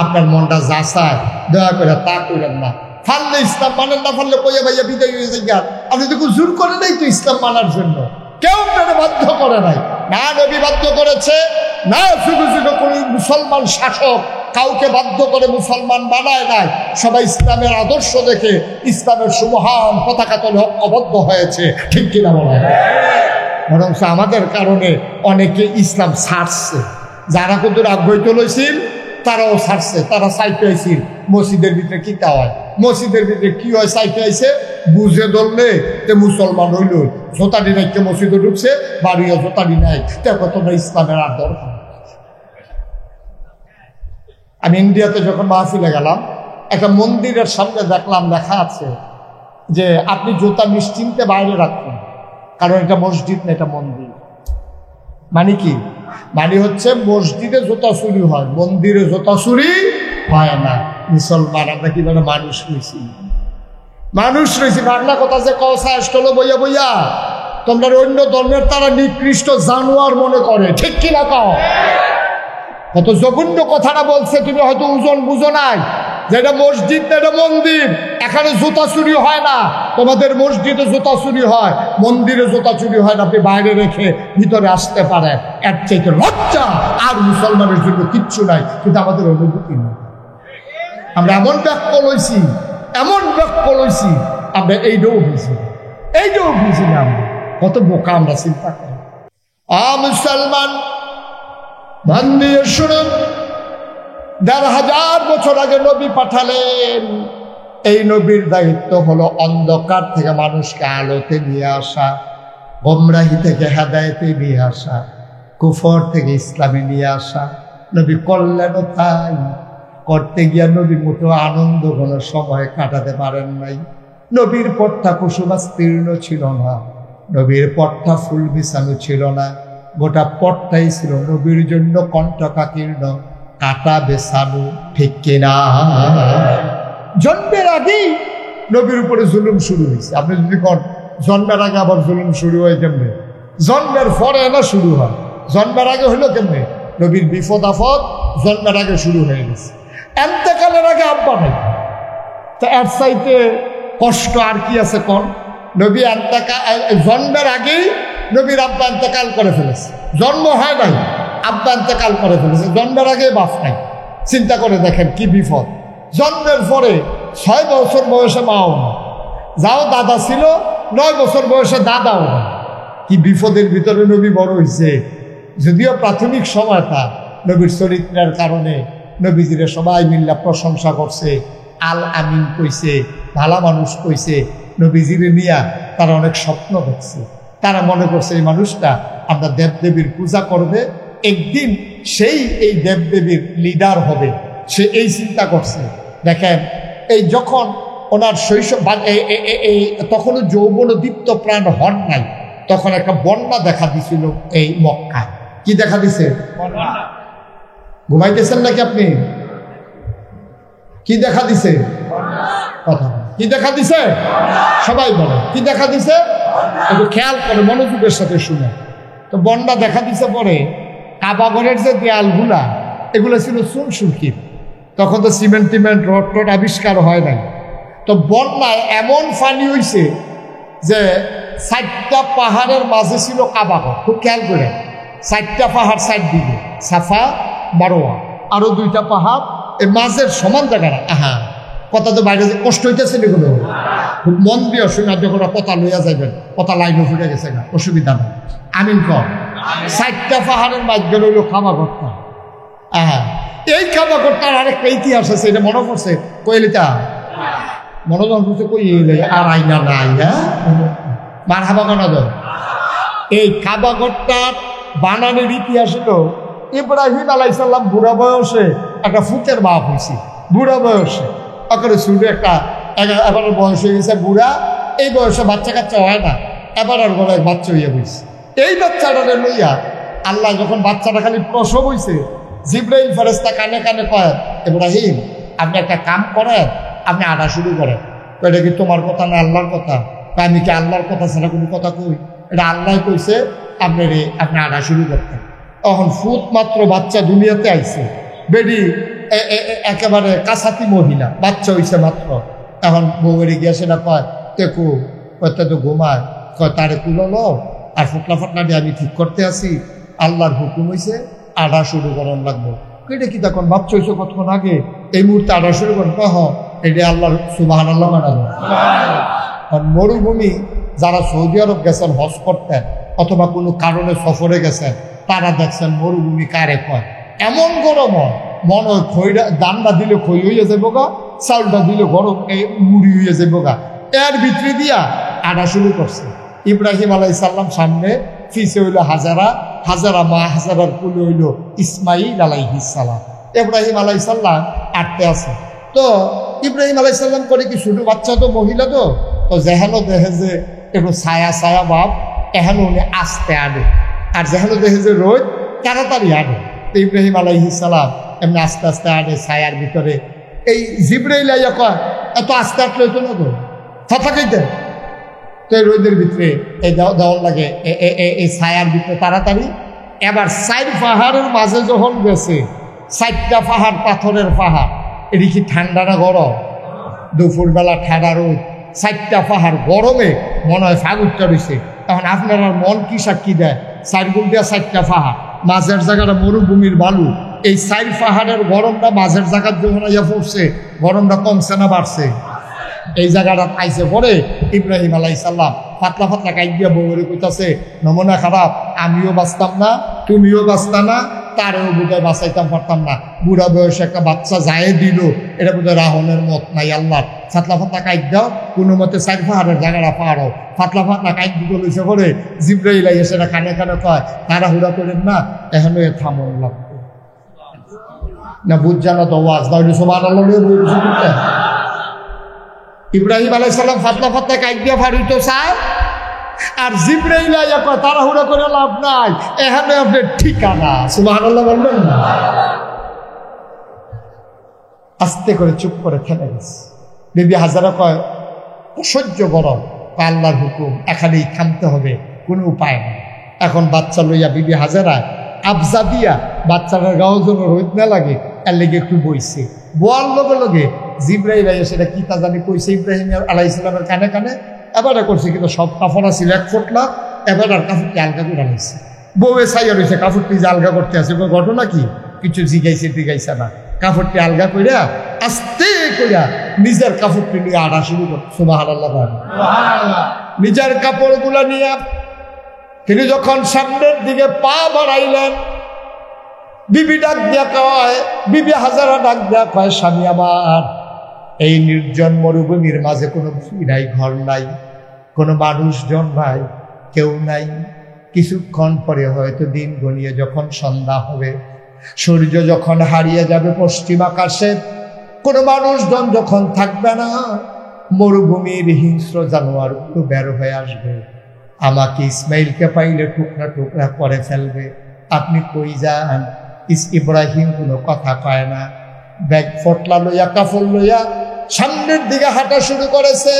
আপনার মনটা যা চায় দয়া করে তা করেন না। ফাললে ইসলাম মানেন না, ফাললে কইয়া ভাইয়া বিদায় হয়ে যায়। আপনি তো জোর করে নাই তো ইসলাম মানার জন্য, কেউ আপনাকে বাধ্য করে নাই, না নবী বাধ্য করেছে, না শুধু শুধু কোনো মুসলমান শাসক কাউকে বাধ্য করে মুসলমান বানায় নাই। সবাই ইসলামের আদর্শ দেখে ইসলামের সুমহান পতাকা তলে অবদ্ধ হয়েছে, ঠিক কিনা বলা? বরং আমাদের কারণে অনেকে ইসলাম ছাড়ছে, যারা কত আগ্রহী লইছিল তারাও ছাড়ছে, তারা সাইটে আইছিল। মসজিদের ভিতরে কি তা হয়, মসজিদের ভিতরে কি হয়, সাইটে আইছে, বুঝে ধরলে তে মুসলমান হইল, জোতাডি নাইকে মসজিদে ঢুকছে, বাড়িও জোতাডি নাই, দেখো তোমরা ইসলামের আর দরকার। আমি ইন্ডিয়াতে যখন মাহফিলে গেলাম, একটা মন্দিরের সামনে দেখলাম লেখা আছে যে আপনি জুতা নিশ্চিন্তে বাইরে রাখুন, কারণ এটা মসজিদ না, এটা মন্দির। মানে কি? মানে হচ্ছে মসজিদে জুতা চুরি হয়, মন্দিরে জুতা চুরি হয় না। মুসলমান আমরা কিভাবে মানুষ রয়েছি, মানুষ রয়েছি, বাংলা কথা যে কসা আসলো বইয়া বইয়া, তোমরা অন্য ধর্মের তারা নিকৃষ্ট জানোয়ার মনে করে, ঠিক কিনা কও? কত জঘন্য কথাটা বলছে, তুমি হয়তো ওজন বুঝো নাই, যেটা মসজিদ না এটা মন্দির, এখানে জুতা চুরি হয় না। তোমাদের মসজিদে জুতা চুরি হয়, মন্দিরে জুতা চুরি হয় না, আপনি বাইরে রেখে ভিতরে আসতে পারেন, এর চাইতে লজ্জা আর মুসলমানের জন্য কিচ্ছু নাই। কিন্তু আমাদের অনুভূতি নেই, আমরা এমন ব্যাখ্য লইছি, এমন ব্যাখ্য লইছি, আমরা এইটাও বুঝি, এইটাও বুঝি না। আমরা কত বোকা, আমরা চিন্তা করি। মুসলমান মান দিয়ে শুনুন, ১,৫০০ বছর আগে নবী পাঠালেন। এই নবীর দায়িত্ব হলো অন্ধকার থেকে মানুষকে আলোতে নিয়ে আসা, গোমরাহি থেকে হেদায়েতে নিয়ে আসা, কুফর থেকে ইসলামে নিয়ে আসা। নবী করলেনও তাই। করতে গিয়া নবী মোটো আনন্দ কোনো সময় কাটাতে পারেন নাই। নবীর পথটা কুসুমাস্তীর্ণ ছিল না, নবীর পথটা ফুল বিছানো ছিল না, গোটা পথটাই ছিল নবীর জন্য কণ্টকাকীর্ণ, কাটা বেছানো, ঠিক কিনা? জন্মের আগেই নবীর উপরে জুলুম শুরু হয়েছে। আপনি যদি কোন জন্মের আগে আবার জুলুম শুরু হয় কেমনে? জন্মের পরে না শুরু হয়, জন্মের আগে হইলো কেমনে? নবীর বিপদ আপদ জন্মের আগে শুরু হয়ে গেছে। এন্তেকালের আগে আব্বা নাই, তো এর চাইতে কষ্ট আর কি আছে কোন? নবী জন্মের আগেই নবীর আব্বা এন্তেকাল করে ফেলেছে, জন্ম হয় নাই, আব্বা এন্তেকাল করে ফেলেছে, জন্মের আগে বাপ নাই। চিন্তা করে দেখেন কি বিপদ। জন্মের পরে 6 বছর বয়সে মাও না, যাও দাদা ছিল, 9 বছর বয়সে দাদাও না। কি বিপদের ভিতরে নবী বড় হয়েছে। যদিও প্রাথমিক সময়টা নবীর চরিত্রের কারণে নবীজিরে সবাই মিল্লা প্রশংসা করছে, আল আমিন কইছে, ভালা মানুষ কইছে। নবীজিরে নিয়া তারা অনেক স্বপ্ন দেখছে, তারা মনে করছে এই মানুষটা আমরা দেবদেবীর পূজা করবে, একদিন সেই এই দেবদেবীর লিডার হবে, সে এই চিন্তা করছে। দেখেন, এই যখন ওনার শৈশব তখনও যৌবন দীপ্ত প্রাণ হন নাই, তখন একটা বন্যা দেখা দিছিল এই মক্কায়। কি দেখা দিছে? ঘুমাইতেছেন নাকি আপনি? কি দেখা দিছে? কথা কি দেখা দিছে? সবাই বলে কি দেখা দিছে? একটু খেয়াল করে মনোযোগের সাথে শুনে। তো বন্যা দেখা দিছে পরে কাবাগরের যে দেয়ালগুলা এগুলো ছিল চুন সুরকির, তখন তো সিমেন্ট টিমেন্ট রড টড আবিষ্কার হয় নাই। তো বন্যায় এমন পানি হইছে যে 4টা পাহাড়ের মাঝে ছিল কাবাগর। খুব খেয়াল করে, 4টা পাহাড় সাইড দিকে, সাফা মারোয়া, আরো 2টা পাহাড় এর মাঝের সমান জায়গাটা। কথা তো বাইরে যে কষ্ট হইতেছে এগুলো খুব মন দিয়ে শুনে, যখন কথা লইয়া যাবেন, কথা লাইনও ফুটে গেছে না, অসুবিধা নেই। আমিন কর। 4টা পাহাড়ের মাঝখানে হইল কাবাগরটা। এই কাবাগরটার আরেকটা ইতিহাস আছে, এটা মনে পড়ছে কইলিতা মনে পড়ছে, কই আর আইনা নাই। মার হাবা কানা দল। এই কাবাগরটার বানানোর ইতিহাস হলো ইব্রাহিম আলাইহিস সালাম বুড়া বয়সে একটা ফুকের বাপ হয়েছে। বুড়া বয়সে আকারে শুরু একটা এবার বয়স হয়ে গেছে বুড়া, এই বয়সে বাচ্চা কাচ্চা হয় না, এবার আর বড় বাচ্চা হইয়া বইছে। এই বাচ্চাটা লইয়া আল্লাহ যখন বাচ্চাটা খালি প্রসব হইছে, জিব্রাইল ফেরেশতা কানে কানে কয়, ইব্রাহিম আপনি একটা কাম করেন, আপনি আটা শুরু করেন। এটা কি তোমার কথা না আল্লাহর কথা? আমি কি আল্লাহর কথা ছাড়া কোনো কথা কই? এটা আল্লাহ কইছে আপনি আটা শুরু করতেন। তখন ফুট মাত্র বাচ্চা দুনিয়াতে আইছে, বেডি একেবারে কাছাতি মহিলা, বাচ্চা হইছে মাত্র। এখন বউয়েরি গিয়া সেটা কয় দেখো কয়টা তো ঘুমায়, কয় তারে কুলো আর ফুটলা ফাটলা দিয়ে আমি ঠিক করতে আসি, আল্লাহর হুকুম হয়েছে আটা শুরু করার লাগবো। এটা কি তখন বাচ্চা হয়েছে কতক্ষণ আগে, এই মুহূর্তে আটা শুরু করেন? এটা আল্লাহর সুবহানাল্লাহ মানাবো। কারণ মরুভূমি যারা সৌদি আরব গেছেন হজ করতেন অথবা কোনো কারণে সফরে গেছেন, তারা দেখছেন মরুভূমি কারে কয়। এমন গরম হয়, মনে হয় খইটা দানটা দিলে খই হইয়া যাবো গা, চাউলটা দিলে গরম মুড়ি হইয়া যাবো গা। এর ভিতরে দিয়া আটা শুরু করছে। ইব্রাহিম আলাইহিস সালাম সামনে, পিছে হইল হাজারা, হাজারা মা, হাজারার কুলে হইল ইসমাইল আলাইহিস সালাম। ইব্রাহিম আলাইহিস সালাম আটতে আছে। তো ইব্রাহিম আলাইহিস সালাম করে কি ছোট বাচ্চা, তো মহিলা, তো যেহেনো দেখে যে একটু ছায়া ছায়া ভাব, এহেন উনি আস্তে আনে, আর যেহেনো দেখে যে রোদ তাড়াতাড়ি আনে। তো ইব্রাহিম আলাইহিস সালাম এমনি আস্তে আস্তে আনে ছায়ার ভিতরে। এই জিব্রাইল আইয়া কয় এত আস্তে আটলে হইতো না তো, ফাঁকাইতে। তো এই রোদের ভিতরে এই দেওয়ার লাগে এই ছায়ার ভিতরে তাড়াতাড়ি। এবার 4 পাহাড়ের মাঝে যখন গেছে, 4টা পাহাড় পাথরের পাহাড়, এটি কি ঠান্ডা না গরম? দুপুরবেলা ঠান্ডা রোদ, 4টা পাহাড় গরমে মনে হয় ফাগুরটা রয়েছে। তখন আপনার মন কি সাক্ষী দেয়? 4 গুণ দিয়া 4টা পাহাড়, মাঝের জায়গাটা মরুভূমির বালু। এই 4 পাহাড়ের গরমটা মাঝের জায়গার যখন ইয়া পড়ছে, গরমটা কমছে না বাড়ছে? এই জায়গাটা আইসে পরে ইব্রাহিম আলাইহিস সালাম পাতলা পাতলা কাইট দিয়া বউরে কইতাছে, নমুনা খারাপ, আমিও বাঁচতাম না, তুমিও বাঁচতা না, তারেও বোধহয় বাঁচাইতাম পারতাম না। বুড়া বয়সে একটা বাচ্চা যায় দিল, এটা বোধহয় রাহনের মত নাই আল্লাহর। ফাতলা ফাতলা কাইট দাও, কোনো মতে 4 পাহাড়ের জায়গাটা পাহাড়, ফাতলা ফাতলা কাইট দুটো লইছে পরে জিব্রাইল আইয়া সেটা কানে কানে কয়, তাড়াহুড়া করেন না, এখনো এ থামন লাগবে না, বুঝ জানা তো ওয়াজ তাহলে সুবহানাল্লাহ বলছে। ইব্রাহিম আলাইহিস সালাম ফাতলা ফাতলা কাইট দিয়া ফাড়িতে চায়, আর জিব্রাইল আইয়া কয় তাড়াহুড়া করে লাভ নাই, এখানে আপনার ঠিকানা। সুবহানাল্লাহ বলবেন না? আস্তে করে চুপ করে থেমে গেছে। বিবি হাজারা কয় অসহ্য গরম, আল্লাহর হুকুম, এখানেই থামতে হবে, কোনো উপায় নেই। এখন বাচ্চা লইয়া বিবি হাজারা আবজা দিয়া বাচ্চাটার গাও যেন রোদ না লাগে এর লেগে একটু বইছে। বোয়ার লগে লগে জিব্রাইল আইয়া সেটা কি তা জানি কইছে ইব্রাহিম আলাইহিস সালামের কানে কানে। এবারে করছে কিন্তু সব কাপড় ছিল 1 ফুটলা, এবার আর কাপড়টি আলগা করে নিচ্ছে। বউয়ে ছাইয়া রয়েছে, কাপড়টি যে আলগা করতে আছে, ঘটনা কি? কিছু জিগাইছে না, কাপড়টি আলগা কইরা আস্তে কইরা নিজের কাপড়টি নিয়ে আড়া শুরু করছে। সুবহানাল্লাহ। নিজের কাপড়গুলা নিয়ে তিনি যখন সামনের দিকে পা বাড়াইলেন, বিবি ডাক দিয়া কয়, বিবি হাজারা ডাক দিয়া কয়, স্বামী আমার, এই নির্জন মরুভূমির মাঝে কোনো বাড়ি নাই, ঘর নাই, কোনো মানুষজন নাই, কেউ নাই। কিছুক্ষণ পরে হয়তো দিন গনিয়ে যখন সন্ধ্যা হবে, সূর্য যখন হারিয়ে যাবে পশ্চিম আকাশে, কোনো মানুষজন যখন থাকবে না, মরুভূমির হিংস্র জানোয়ারগুলো বের হয়ে আসবে, আমাকে ইসমাইলকে পাইলে টুকরা টুকরা করে ফেলবে। আপনি কই যান? ইব্রাহিম কোনো কথা কয় না, ব্যাগ ফটলা লইয়া কাফল লইয়া সামনের দিকে হাঁটা শুরু করেছে,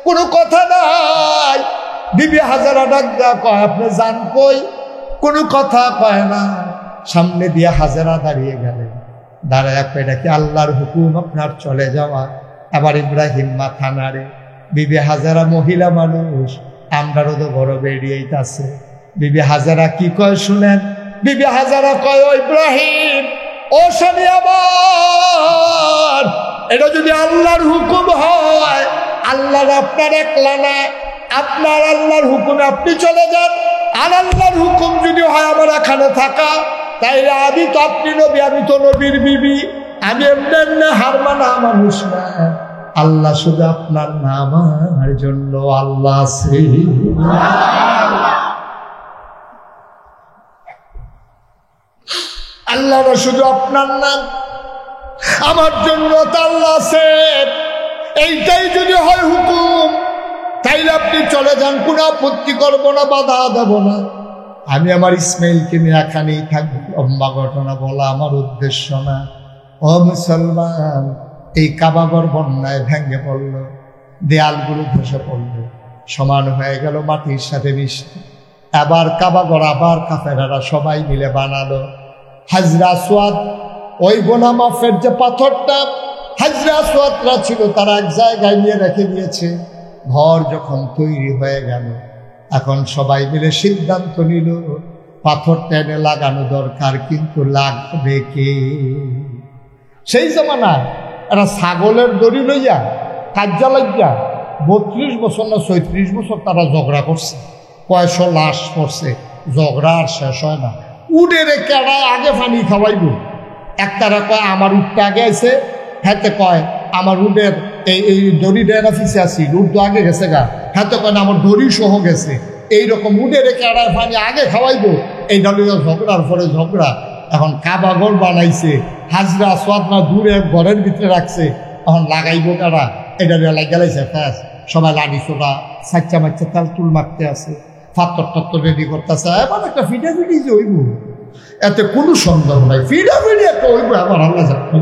কোনো কথা নাই। বিবি হাজারা ডাক দেওয়া কয় আপনি যান কই? কোনো কথা কয় না। সামনে দিয়ে হাজারা দাঁড়িয়ে গেলেন, দাঁড়ায় এটা কি আল্লাহর হুকুম আপনার চলে যাওয়া? আবার ইব্রাহিম মাথা নাড়ে। বিবি হাজারা মহিলা মানুষ, আমরারও তো বড় বেরিয়েইতাছে। বিবি হাজারা কি কয় শুনেন। বিবি হাজারা কয় ও ইব্রাহিম, ও স্বামী আমার, এটা যদি আল্লাহর হুকুম হয়, আল্লাহর আপনার একলা না, আপনার আল্লাহর হুকুমে আপনি চলে যান। আর আল্লাহর হুকুম যদি হয় আমার এখানে থাকা, তাইলে আমি তো আপনি নবী, আমি তো নবীর বিবি, আমি এমনি এমনি হার মানা মানুষ না। আল্লাহ শুধু আপনার নাম আমার জন্য আল্লাহ আছে। আল্লাহরা শুধু আপনার নাম, আমার জন্য তো আল্লাহ আছে। এইটাই যদি হয় হুকুম, তাইলে আপনি চলে যান, কোনো আপত্তি করবো না, বাধা দেব না। আমি আমার ইসমাইলকে নিয়ে এখানেই থাকবো। লম্বা ঘটনা বলা আমার উদ্দেশ্য না। ও মুসলমান, এই কাবাগর বন্যায় ভেঙে পড়লো, দেয়ালগুলো ধসে পড়লো, সমান হয়ে গেল মাটির সাথে মিশে। আবার কাবাগর আবার কাফেরারা সবাই মিলে বানালো হাজরা আসওয়াদ। ওই গোনা মাফের যে পাথরটা হাজরা আসওয়াদরা ছিল, তারা এক জায়গায় নিয়ে রেখে দিয়েছে। ঘর যখন তৈরি হয়ে গেল, এখন সবাই মিলে সিদ্ধান্ত নিল পাথরটা এনে লাগানো দরকার, কিন্তু লাগবে কে? সেই জমানায় এরা ছাগলের দড়ি লইয়া কাজ্জা লাগিয়া 32 বছর না 36 বছর তারা ঝগড়া করছে, কয়শো লাশ পড়ছে, ঝগড়া আর শেষ হয় না। উডের কেড়ায় আগে পানি খাওয়াইব, একটারা কয় আমার উঠতে আগে আছে, হাতে কয় আমার উডের এই দড়ি ডেরা ফিসে আসি, উড তো আগে গেছে গা, হাতে কয় না আমার দড়ি সহ গেছে। এইরকম উডের কেড়ায় পানি আগে খাওয়াইব, এই দলীয় ঝগড়ার পরে ঝগড়া। এখন কাবাগর বানাইছে, হাজরা আসওয়াদ না দূরে ঘরের ভিতরে রাখছে, এখন লাগাইব কারা? এটা গেলাইছে ফ্যাস, সবাই লাড়ি চোড়া সাচ্চা মাচ্চা তাল তুল মারতে আছে, ফাত্তর টত্তর রেডি করতেছে। এবার একটা ফিটাফিটি যে হইব, এতে কোনো সন্দেহ নাই, ফিটাফিটি একটা হইব। আবার আল্লাহ যাবে,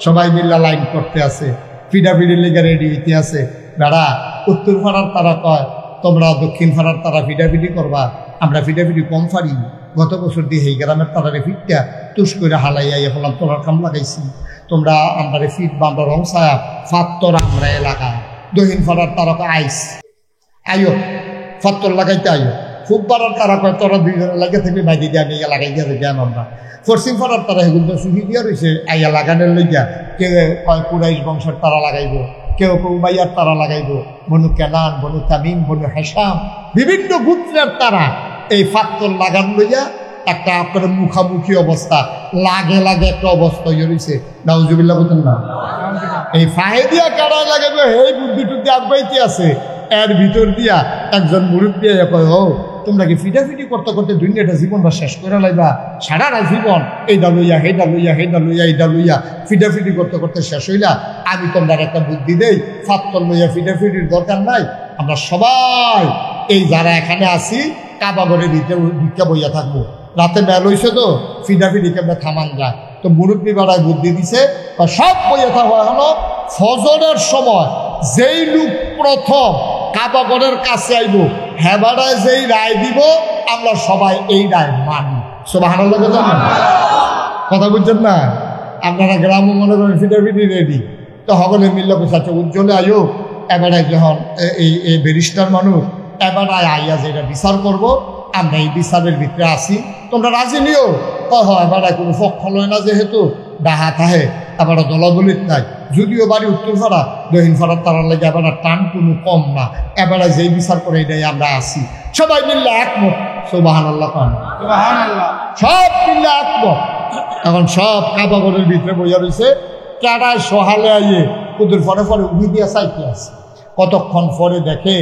সবাই মিল্লা লাইন করতে আছে, ফিটাফিটির লেগে রেডি হইতে আছে। বেড়া উত্তর পাড়ার তারা কয় তোমরা দক্ষিণ পাড়ার তারা ফিটাফিটি করবা, আমরা ফিটাফিটি কম পারি। গত বছর দিয়ে এই গ্রামের তারারে ফিটটা তুষ করে হালাইয়া হলাম, তোলার কাম লাগাইছি, তোমরা আমরা ফিট বা আমরা রং ছায়া ফাত্তর আমরা এলাকা। দক্ষিণ পাড়ার তারা কয় আইস আইও ফাত্তর লাগাইতে আইও। খুব পাড়ার তারা কয় তোরা দুইজনে লাগে থেকে বাইরে দিয়ে নিয়ে লাগাই দিয়া জ্ঞান আমরা। পশ্চিম পাড়ার তারা এগুলো সুখী দিয়া রয়েছে আইয়া লাগানোর লইয়া। কেউ কয় কুরাইশ বংশের তারা লাগাইব, কেউ কেউ উমাইয়ার তারা লাগাইব, বনু কেনান, বনু তামিম, বনু হেসাম, বিভিন্ন গোত্রের তারা এই ফাত্তর লাগান লইয়া একটা আপনার মুখামুখি অবস্থা, লাগে লাগে একটা অবস্থা ইয়ে রয়েছে। নাউজুবিল্লাহ বলতেন না, এই ফাহে দিয়া কারায় লাগাবে, এই বুদ্ধি টুদ্ধি আগাইতে আছে। এর ভিতর দিয়া একজন মুরব্বী কয় ও তোমরা কি ফিটাফিটি করতে করতে দুনিয়াটা জীবনটা শেষ করে লাইবা? সারাটা জীবন এইটা লইয়া হেইটা লইয়া হেইটা লইয়া এইটা লইয়া ফিটাফিটি করতে করতে শেষ হইলা। আমি তোমরা একটা বুদ্ধি দেই, ফাত্তর লইয়া ফিটাফিটির দরকার নাই। আমরা সবাই এই যারা এখানে আছি কাবাগরের ভিক্ষা বইয়া থাকবো। রাতে মেল হইছে তো ফিটাফিটি কেমন থামান যায়, তো মুরব্বী বেড়ায় বুদ্ধি দিছে সব বইয়া থাকা হলো। ফজরের সময় যেই লোক প্রথম কাবাগরের কাছে আইব, হেবাড়ায় যেই রায় দিব আমরা সবাই এই রায় মানি। সুবহানাল্লাহ কথা বুঝছেন না? আপনারা গ্রামে মনে করেন ফিটাফিটি রেডি, তো সকলে মিললে বসাচ্ছে উজ্জ্বলে আয়ো। এবারে যখন এই ব্যারিস্টার মানুষ এবারে আইয়া যেটা বিচার করব, আমরা এই বিচারের ভিতরে আসি, তোমরা রাজি নিও। হয় এবারে কোনো পক্ষ লয় না, যেহেতু ডাহা থাহে এবারে দলাদলিত নাই। যদিও বাড়ি উত্তর পাড়া দক্ষিণ পাড়ার তারার লাগে এবার টান কোনো কম না, এবারে যেই বিচার করে এটাই আমরা আসি, সবাই মিললে একমত। সুবহানাল্লাহ খান, সব মিললে একমত। এখন সব কাবাগরের ভিতরে বইয়া রয়েছে, কেডায় সহালে আইয়ে কুদুর ফরে ফরে উঠি দিয়া চাইতে আছে। কতক্ষণ পরে দেখে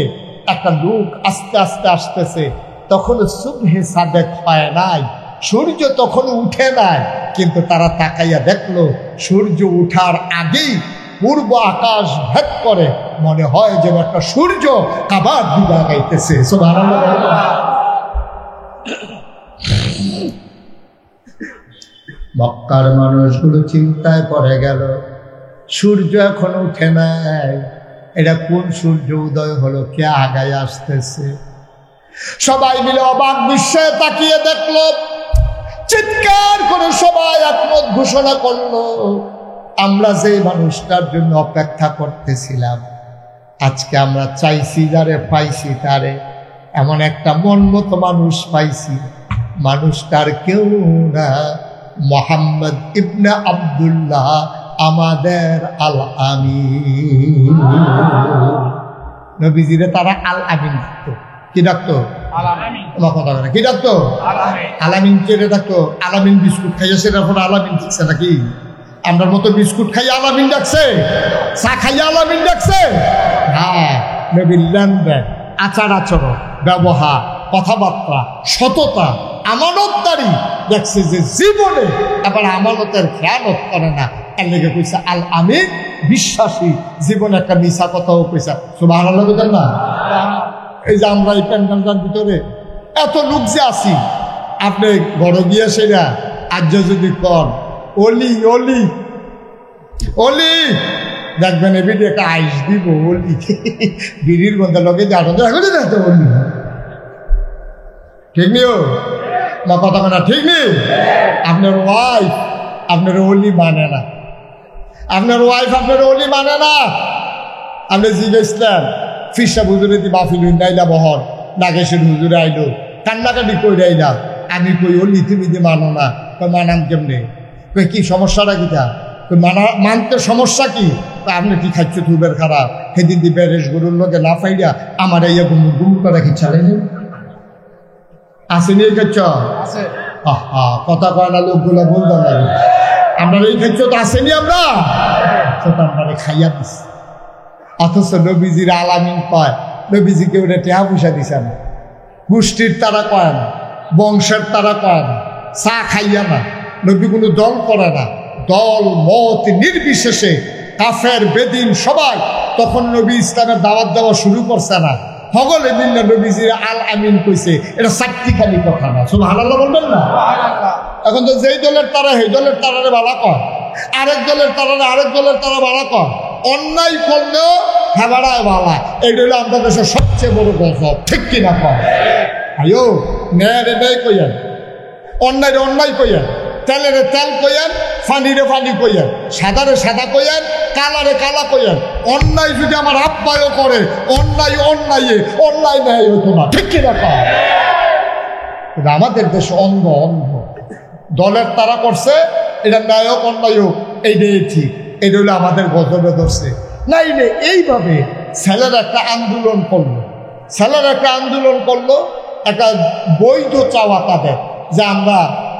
একটা লোক আস্তে আস্তে আসতেছে। তখন সুবহে সাদেক হয় নাই, সূর্য তখন উঠে নাই, কিন্তু তারা তাকাইয়া দেখলো সূর্য উঠার আগেই পূর্ব আকাশ ভেদ করে মনে হয় যেন একটা সূর্য কাবার দিকে আগাইতেছে। সুবহানাল্লাহ। মক্কার মানুষগুলো চিন্তায় পড়ে গেল, সূর্য এখন উঠে নাই, এটা কোন সূর্য উদয় হলো, কে আগায় আসতেছে? সবাই মিলে অবাক বিস্ময়ে তাকিয়ে দেখলো, চিৎকার করে সবাই একমত ঘোষণা করলো, আমরা যে মানুষটার জন্য অপেক্ষা করতেছিলাম, আজকে আমরা চাইছি যারে পাইছি তারে, এমন একটা মন মতো মানুষ পাইছি, মানুষটার কেউ না, মুহাম্মদ ইবনে আব্দুল্লাহ, আমাদের আল আমিন। নবীজিরে তারা আল আমিন ডাকতো। কি ডাকতো? কি ডাকতো? আলামিন। কে ডাকতো? আলামিন বিস্কুট খাইয়া সেটার পর আলামিন ডাকছে নাকি? আমরার মতো বিস্কুট খাইয়া আলামিন ডাকছে, চা খাইয়া আলামিন ডাকছে? হ্যাঁ, নবীর লেনদেন, আচার আচরণ, ব্যবহার, কথাবার্তা, সততা, আমানতদারি দেখছে যে জীবনে এবার আমানতের খেয়ানত করে না, এর লেগে কইছে আল আমিন, বিশ্বাসী, জীবনে একটা মিশা কথাও কইছে। সুবহানাল্লাহ বলেন না? এই যে আমরা এই প্যান্ডেলটার ভিতরে এত লোক যে আছি, আপনি ঘরে গিয়ে সেরা আজ যদি কন অলি অলি অলি, দেখবেন এ বিড়ি একটা আইস দিব অলি, বিড়ির মধ্যে লোকে যাটো এখন দেখতে অলি, ঠিক নিও না? কথা না ঠিক নেই? আপনার ওয়াইফ আপনার অলি মানে না, আপনার ওয়াইফ আপনার অলি মানে না। আপনি জিজ্ঞেসলেন ফিসা হুজুরে দি বাফিল নাইলা বহর নাগেশের হুজুরে আইলো, কান্নাকাটি কই আইলা, আমি কই অলি তুমি দি মানো না, মানাম কেমনে? কই কি সমস্যাটা কিটা? মানতে সমস্যা কি? আপনি কি খাচ্ছ তুবের খারাপ, সেদিন দি বেরেস গরুর লোকে না ফাইয়া আমার এই গুম করে কি চালাইনি আসেনি? এই খাচ্ছ কথা কয় না লোকগুলো বলতো না, আমরা এই খাচ্ছ তো আসেনি, আমরা সেটা আমরা খাইয়া দিস। অথচ নবীজির আলামিন কয়, নবীজিকে ওটা টেহা পয়সা দিছে না, গোষ্ঠীর তারা কয় না, বংশের তারা কয় না, চা খাইয়া না, নবী কোনো দল করে না, দল মত নির্বিশেষে কাফের বেদিন সবাই তখন নবী ইসলামের দাওয়াত দেওয়া শুরু করছে না, সকলে মিললে নবীজির আল আমিন কইছে, এটা চারটি খালি কথা না। সুবহানাল্লাহ বলবেন না? এখন তো যেই দলের তারা সেই দলের তারারে বালা কয়, আরেক দলের তারারে আরেক দলের তারা বালা কয়, অন্যায় করলেও হেবাড়ায় বালা, এইটা হলো আমাদের দেশের সবচেয়ে বড় গজব, ঠিক কিনা কয়? আয়ো ন্যায় ন্যায় কইয়েন, অন্যায় অন্যায় কইয়েন, তেলেরে তেল কইয়েন, ফানিরে ফানি কইয়েন, সাদারে সাদা কইয়েন, কালারে কালা কইয়েন। অন্যায় যদি আমার আব্বায়ও করে, অন্যায় অন্যায় অন্যায় ন্যায় হতো না, ঠিক কিনা কয়? কিন্তু আমাদের দেশে অন্ধ অন্ধ দলের তারা করছে, এটা ন্যায় হোক অন্যায় হোক এইটাই ঠিক, এটা হলো আমাদের গজবে ধরছে। নাই রে, এইভাবে ছেলেরা একটা আন্দোলন করলো, ছেলেরা একটা আন্দোলন করলো, একটা বৈধ চাওয়া তাদের যে আমরা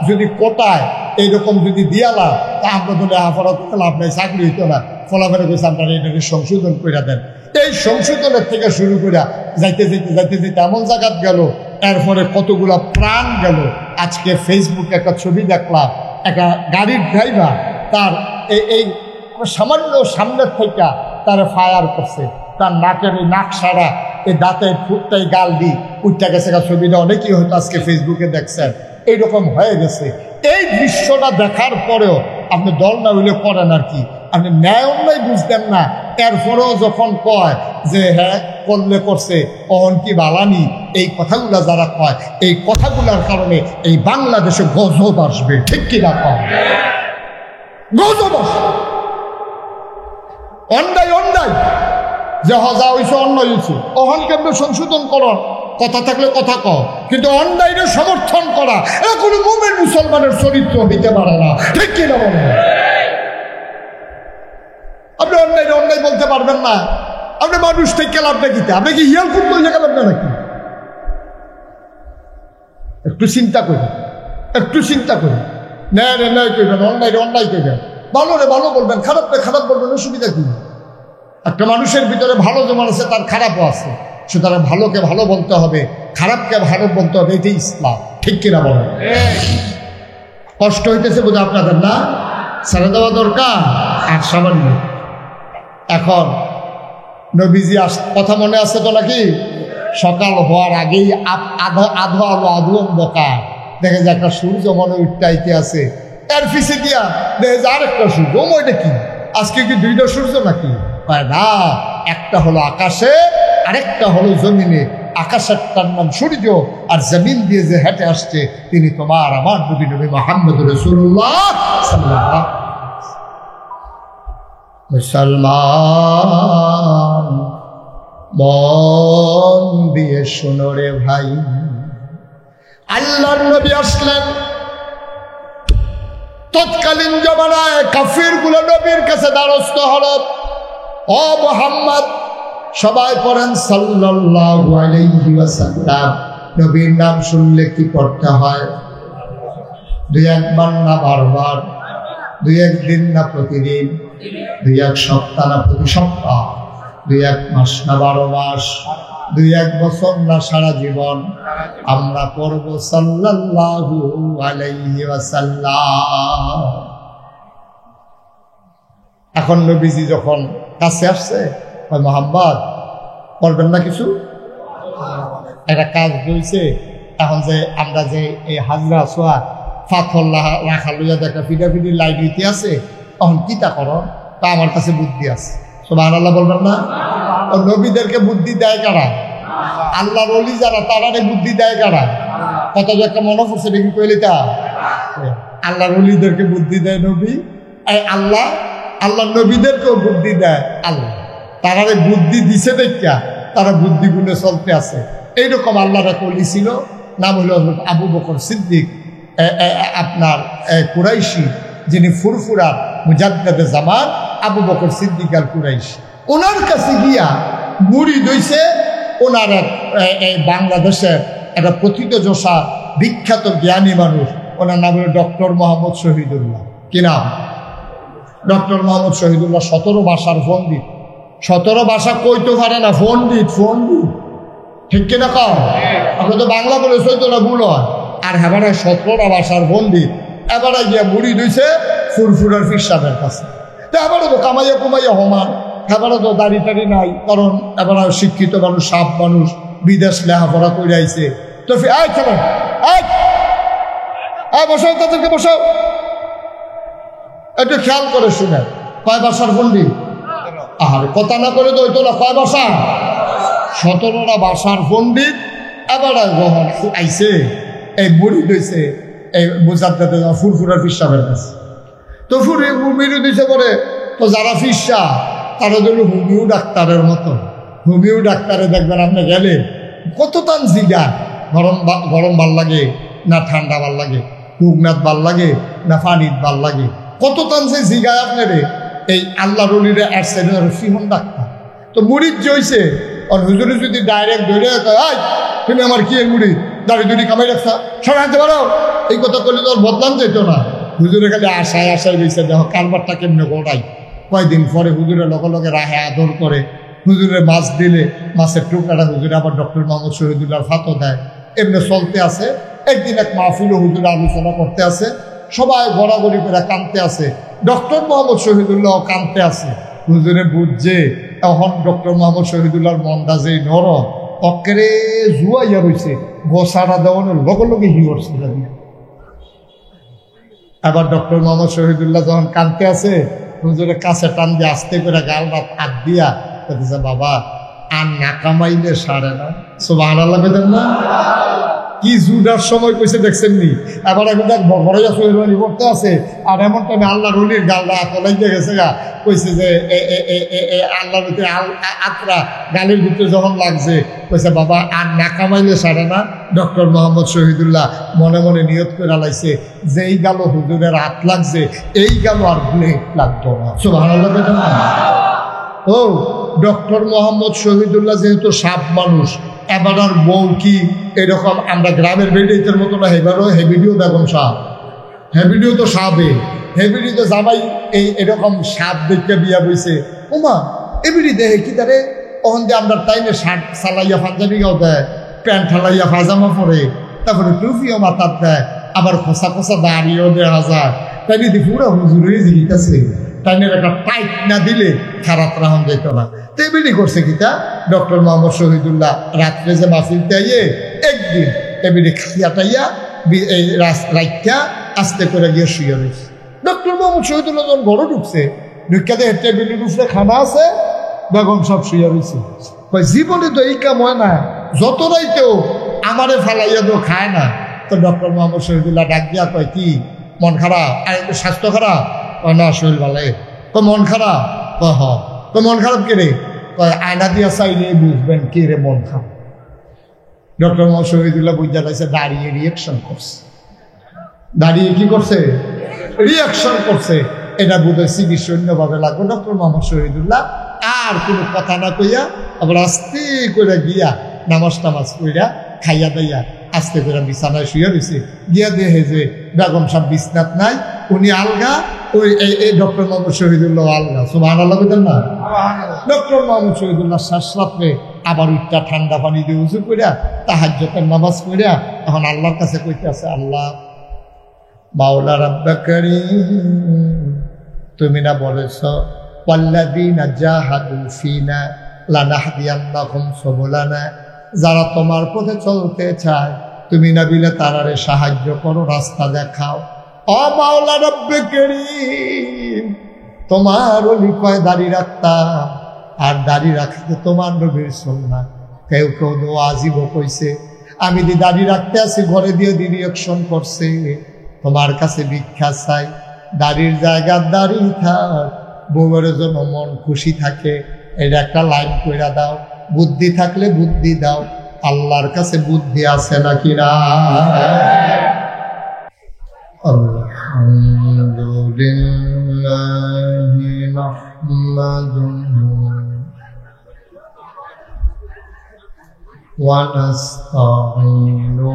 যদি কোটায় এইরকম যদি দিয়ালাম, তা আমরা তো লেখাপড়া করতে লাভ নাই, চাকরি হইতো না, ফলাফলে কইছে আপনারা এটাকে সংশোধন করে দেন। এই সংশোধনের থেকে শুরু করে যাইতে যাইতে যাইতে যাইতে এমন জায়গাত গেল, এরপরে কতগুলা প্রাণ গেল। আজকে ফেসবুকে একটা ছবি দেখলাম, একটা গাড়ির ড্রাইভার তার এই সামান্য সামনের থেকে তারা ফায়ার করছে, তার নাকের এই নাক সারা, এই দাঁতের ফুটটাই গাল দি উঠতে গেছে। ছবিটা অনেকেই হয়তো আজকে ফেসবুকে দেখছেন, এইরকম হয়ে গেছে। এই দৃশ্যটা দেখার পরেও আপনি দল না হইলে করেন আর কি, আপনি ন্যায় অন্যায় বুঝতেন না, এরপরেও যখন কয় যে হ্যাঁ করলে করছে অহন কি বালানি, এই কথাগুলা যারা কয়, এই কথাগুলার কারণে এই বাংলাদেশে গজব আসবে, ঠিক কিনা কয়? গজব আসবে। অন্যায় অন্যায় যে হজা হয়েছে অন্যায় হয়েছে, অহন কেমন সংশোধন করন, কথা থাকলে কথা কও, কিন্তু অন্যায়ের সমর্থন করা এটা কোনো মুমিন মুসলমানের চরিত্র হইতে পারে না, ঠিক কিনা বলেন? আপনি অন্যায় অন্যায় বলতে পারবেন না, আপনি মানুষ থেকে লাভটা কিতে, আপনি কি হিয়াল ফুট বলতে গেলেন না নাকি? একটু চিন্তা করি, একটু চিন্তা করি, ন্যায় রে ন্যায় করবেন, অন্যায় রে অন্যায় করবেন, ভালো রে ভালো বলবেন, খারাপ রে খারাপ বলবেন, অসুবিধা কি? একটা মানুষের ভিতরে ভালো যেমন আছে তার খারাপও আছে, সুতরাং ভালোকে ভালো বলতে হবে, খারাপকে ভালো বলতে হবে, এটাই ইসলাম। ঠিক কিনা বলেন? কষ্ট হইতেছে বোধ আপনাদের না? ছেড়ে দেওয়া দরকার আর সামান্য। এখন নবীজি কথা মনে আছে তো নাকি? সকাল হওয়ার আগেই আধো আলো আধো অন্ধকার, দেখে যে একটা সূর্য মনে উঠতে আছে, এর পিছিয়ে দিয়া দেখে যে আরেকটা সূর্য। ওইটা কি আজকে কি দুইটা সূর্য নাকি? না, একটা হলো আকাশে, আরেকটা হলো জমিনে। আকাশেরটার নাম সূর্য, আর জমিন দিয়ে যে হেঁটে আসছে তিনি তোমার আমার নবী মুহাম্মদ রাসূলুল্লাহ সাল্লাল্লাহু আলাইহি ওয়াসাল্লাম। মুসলমান মন দিয়ে শোনো রে ভাই, আল্লাহর নবী আসলেন। তৎকালীন জমানায় কাফির গুলো নবীর কাছে দ্বারস্থ হলো, ও মুহাম্মদ, সবাই পড়েন সাল্লাল্লাহু আলাইহি ওয়াসাল্লাম। নবীর নাম শুনলে কি করতে হয়? দুই একবার না বারবার, দুই একদিন না প্রতিদিন, দুই এক সপ্তাহ না প্রতি সপ্তাহ, দুই এক মাস না 12 মাস, দুই এক বছর না সারা জীবন আমরা পড়ব সাল্লাল্লাহু আলাইহি ওয়াসাল্লাম। এখন নবীজি যখন কাছে আসছে, মুহাম্মদ করবেন না কিছু? একটা কাজ হয়েছে। এখন যে আমরা যে এই হাজরা সোয়া পাথর রাখা লইয়া দেখা ফিডাফিডি লাইট হইতে আছে, তখন কি তা করো? তা আমার কাছে বুদ্ধি আছে। সুবহানাল্লাহ বলবেন না? ও নবীদেরকে বুদ্ধি দেয় কারা? আল্লাহর ওলি যারা, তারারে বুদ্ধি দেয় কারা? কত যে একটা মনে পড়ছে দেখি কইলে তা আল্লাহর ওলিদেরকে বুদ্ধি দেয় নবী। আল্লাহ নবীদেরকেও বুদ্ধি দেয় আল্লাহ। তারারে বুদ্ধি দিছে দেখা তারা বুদ্ধি গুলো চলতে আছে। এইরকম আল্লাহর এক ওলি ছিল, নাম হল আবু বকর সিদ্দিক, আপনার কুরাইশি, যিনি ফুরফুরার মুজাদ্দেদে জামান আবু বকর সিদ্দিক আল কুরাইশি। ওনার কাছে গিয়া মুরিদ হইছে ওনার এক বাংলাদেশের একটা প্রথিতযশা বিখ্যাত জ্ঞানী মানুষ, ওনার নাম হল ডক্টর মোহাম্মদ শহীদুল্লাহ। কি নাম? ডক্টর মোহাম্মদ শহীদুল্লাহ। 17 ভাষার পণ্ডিত। 17 ভাষা কইতে পারে না, পণ্ডিত। ঠিক কিনা কম? আপনি তো বাংলা বলে 14টা ভুল হয়, আর হেবারে 17টা ভাষার পণ্ডিত। এবারে গিয়া মুড়ি দিয়েছে ফুরফুরার পীর সাহেবের কাছে। তো এবারে তো কামাইয়া কুমাইয়া হমান, এবারে তো দাড়ি টাড়ি নাই, কারণ এবারে শিক্ষিত মানুষ, সাপ মানুষ, বিদেশ লেখাপড়া করে আইছে। তো বসাও, তাদেরকে বসাও, একটু খেয়াল করে শুনে। কয় ভাষার পণ্ডিত? আহারে কথা না করে তো হইতো না। কয় ভাষা? 17টা ভাষার পণ্ডিত। এবারে যখন আইছে এই মুড়ি দিয়েছে এই মুজাদ্দেদে ফুরফুরার পীর সাহেবের কাছে, তো মুড়ি দিয়েছে পরে তো যারা ফিসা তারা যেন হোমিও ডাক্তারের মতো। হোমিও ডাক্তারে দেখবেন আপনি গেলে কত টান জিগা, গরম ভাল লাগে না ঠান্ডা ভাল লাগে, হুগনাথ ভাল লাগে না পানির ভাল লাগে, কত টান যে জিগায় আপনারে। এই আল্লাহ রলিরে সিহন ডাক্তার। তো মুড়িদ যে হয়েছে হুজুরে যদি ডাইরেক্ট ধরে তুমি আমার কি মুড়ি দাড়ি দুড়ি কামাই রাখছা, সবাই আনতে পারো, এই কথা করলে তোর বদলাম যেত না। হুজুরে খালি আশায় রয়েছে, দেখো কারবারটা কেমনে গোড়াই। কয়দিন পরে হুজুরের লগে লগে রাহে আদর করে, হুজুরের মাছ দিলে মাছের টুকরাটা হুজুরে আবার ডক্টর মোহাম্মদ শহীদুল্লাহর ফাতো দেয়। এমনি চলতে আছে। একদিন এক মাহফিলও হুজুরে আলোচনা করতে আছে, সবাই গড়াগড়ি করে কানতে আছে, ডক্টর মোহাম্মদ শহীদুল্লাহ কানতে আছে। হুজুরে বুঝছে তখন ডক্টর মোহাম্মদ শহীদুল্লাহর মনটা যে নরম, অক্কেরে জুয়াইয়া রয়েছে, গোসাটা দেওয়ানোর লগে লগে হিওরছে। আবার ডক্টর মোহাম্মদ শহীদুল্লাহ যখন কানতে আছে, হুজুরের কাছে টান দিয়ে আস্তে করে গালটা হাত দিয়া বলতেছে, বাবা আর না কামাইলে সারে না। সুবহানাল্লাহ বেদেন না? কি জুডার সময় কইছে দেখছেন নি? এবার এখন দেখ বড়ইয়া সোহেলি করতে আছে, আর এমন টাইমে আল্লাহ রলির গালটা আতলাই দিয়ে গেছে গা। কইছে যে আল্লাহর ভিতরে আত্রা গালের ভিতরে যখন লাগছে, কইছে বাবা আর না কামাইলে সারে না। ডক্টর মোহাম্মদ শহীদুল্লাহ মনে মনে নিয়ত করে লাইছে, যে এই গালো হুজুরের হাত লাগছে, এই গালো আর ব্লেড লাগতো না। সুবহানাল্লাহ বেদেন না? ও ডক্টর মোহাম্মদ শহীদুল্লাহ যেহেতু সাপ মানুষ, এবার আর বউ কি এরকম আমরা গ্রামের বেডিতের মতো না, এবারও হেভিডিও বেগম সাপ, হেভিডিও তো সাপে, হেভিডি তো জামাই এই এরকম সাপ দেখতে বিয়া বইছে। ওমা এবিডি দেহে কি তারে ওখান দিয়ে আমরা টাইমে শার্ট সালাইয়া পাঞ্জাবিগাও দেয়, প্যান্ট ঠালাইয়া পায়জামা পরে, তারপরে টুপিও মাথার দেয়, আবার খোসা খোসা দাঁড়িয়েও দেওয়া যায়। তাই যদি পুরো হুজুর হয়ে জিগিতেছে, টাইমের একটা টাইট না দিলে খারাপ রাহন যেত না। তেমনি করছে কিতা ডক্টর মোহাম্মদ শহীদুল্লাহ রাত্রে যে মাহফিলতে আইয়ে একদিন এমনি খাইয়া টাইয়া এই রাইকা আস্তে করে গিয়ে শুয়ে রয়েছে। ডক্টর মোহাম্মদ শহীদুল্লাহ যখন ঘরে ঢুকছে, ঢুকাতে টেবিলের উপরে খানা আছে, বেগম সব শুয়ে রয়েছে। জীবনে তো এই কাম হয় না, যত রাইতেও আমারে ফালাইয়া তো খায় না। তো ডক্টর মোহাম্মদ শহীদুল্লাহ ডাক দিয়া কয়, কি মন খারাপ? আর স্বাস্থ্য খারাপ? না শরীর ভালো। মন খারাপ? মন খারাপ কে রে? আয়না দিয়া চাইলে বুঝবেন কে রে মন খারাপ। ডক্টর মোহাম্মদ শহীদুল্লাহ বুঝা লাগছে দাঁড়িয়ে রিয়াকশন করছে। দাঁড়িয়ে কি করছে? রিয়াকশন করছে। এটা বোধহয় চিকিৎসা অন্যভাবে লাগবে। ডক্টর মোহাম্মদ শহীদুল্লাহ আর কোনো কথা না কইয়া আবার আস্তে করে গিয়া নামাজ টামাজ কইরা খাইয়া দাইয়া আস্তে করে বিছানায় শুয়ে রয়েছে। গিয়া দেখে যে বেগম সাহেব বিছনাত নাই, উনি আলগা, ওই এই ডক্টর মোহাম্মদ শহীদুল্লাহ আলগা। সুবহানাল্লাহ বলেন না? ডক্টর মোহাম্মদ শহীদুল্লাহ শেষ রাত্রে আবার উঠটা ঠান্ডা পানি দিয়ে উজু কইরা তাহাজ্জুদের নামাজ পড়িয়া এখন আল্লাহর কাছে কইতেছে, আল্লাহ মাওলা রাব্বা কারীম, তুমি না বলেছ ওয়াল্লাযীনা জাহাদু ফীনা লানাহদিয়ান্নাহুম সুবুলানা, যারা তোমার পথে চলতে চায় তুমি না বিলে তারারে সাহায্য করো, রাস্তা দেখাও। ও মাওলা রাব্বে কারীম, তোমার ওলি কয় দাড়ি রাখতাম, আর দাড়ি রাখতে তোমার নবীর সুন্নাহ। কেউ কেউ দোয়া আজীব কইছে, আমি দি দাড়ি রাখতে আছি ঘরে দিয়ে দি রিয়াকশন করছে, তোমার কাছে ভিক্ষা চাই, দাড়ির জায়গা দাড়ি থাক, বউয়ের জন্য মন খুশি থাকে, এটা একটা লাইন কইরা দাও। বুদ্ধি থাকলে বুদ্ধি দাও, আল্লাহর কাছে বুদ্ধি আছে নাকি না? আলহামদুলিল্লাহি নাহমাদুহু ওয়া নাস্তাঈনুহু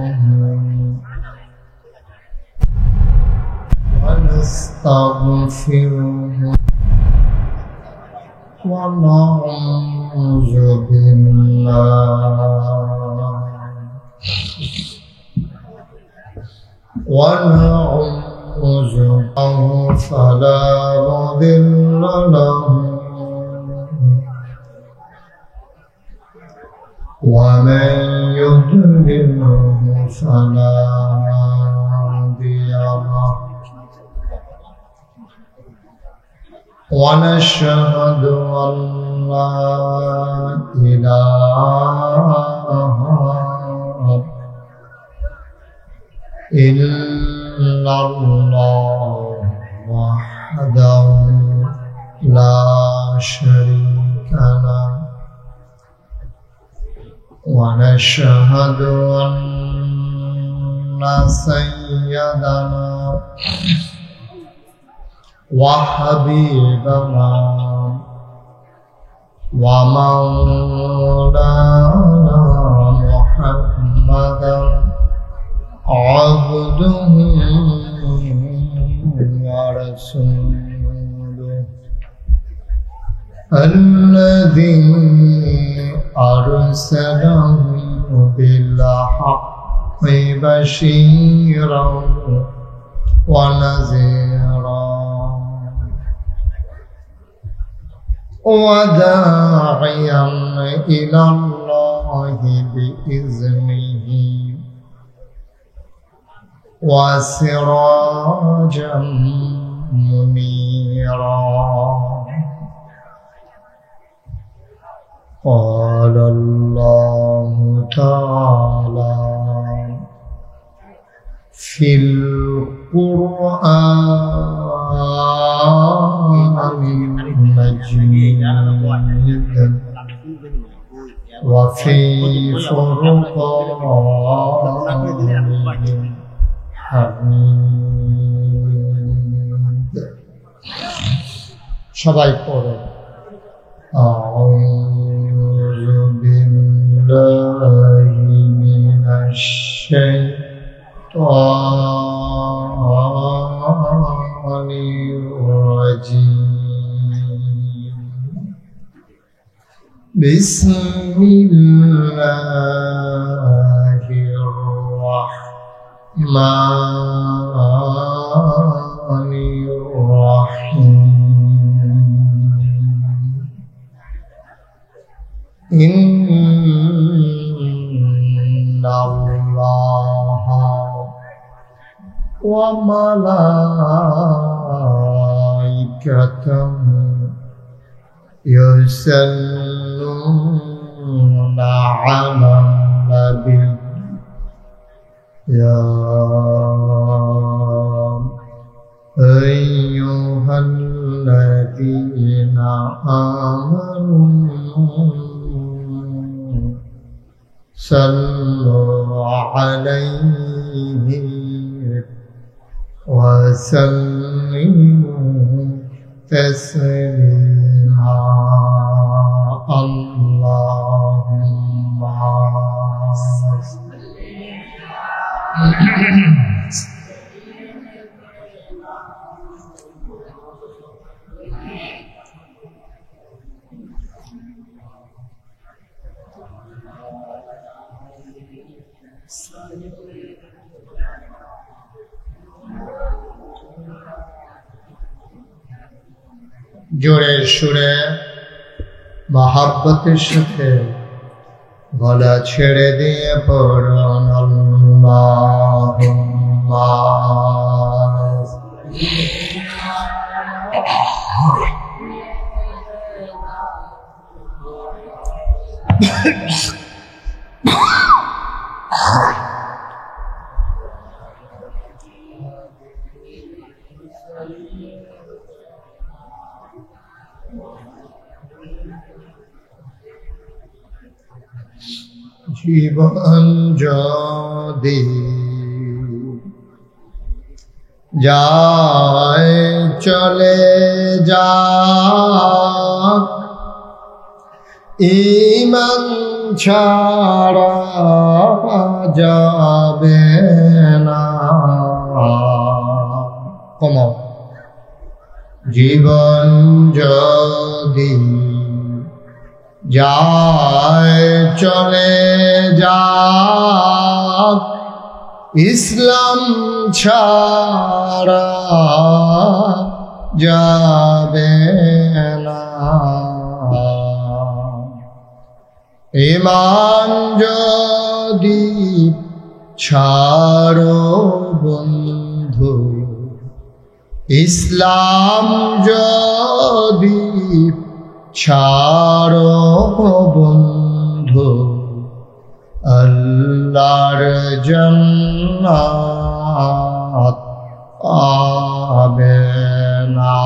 ওয়া নাস্তাগফিরুহু ওয়া নাউযু বিল্লাহি ونعوذ به فلا مضل له ومن يضلله فلا هادي له ونشهد أن لا إله إلا الله وحده لا شريك له ونشهد أن سيدنا وحبيبنا ومولانا محمدا عبده ورسوله الذي أرسله بالحق بشيرا ونذيرا وداعيا إلى الله بإذنه وسراجا منيرا قال الله تعالى في القرآن المجيد وفي فرقانه সবাই পড়ে আউযু বিল্লাহি মিনাশ শাইতানির রাজীম بسم الله الرحمن الرحيم إن الله وملائكته يصلون على النبي يا أيها الذين آمنوا صلوا عليه وسلموا تسليما اللهم জোরে সুরে মহাব্বতের সাথে গলা ছেড়ে দিয়ে পড়ুন আল্লাহুম্মা জীবন যদি যায় চলে যাক ঈমান ছাড়া যাবে না কমাও জীবন যদি যায় চলে যাক ইসলাম ছাড়া যাবে না ঈমান যদি ছাড়ো বন্ধু ইসলাম যদি ছাড়ো বন্ধু আল্লাহর জান্নাত পাবে না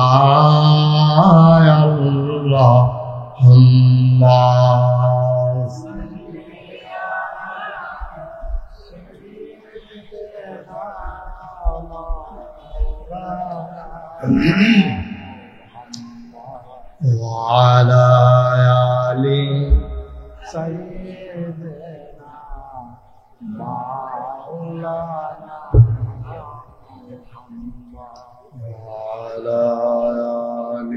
আল্লাহুম্মা وعلى آل سيدنا مولانا وعلى آل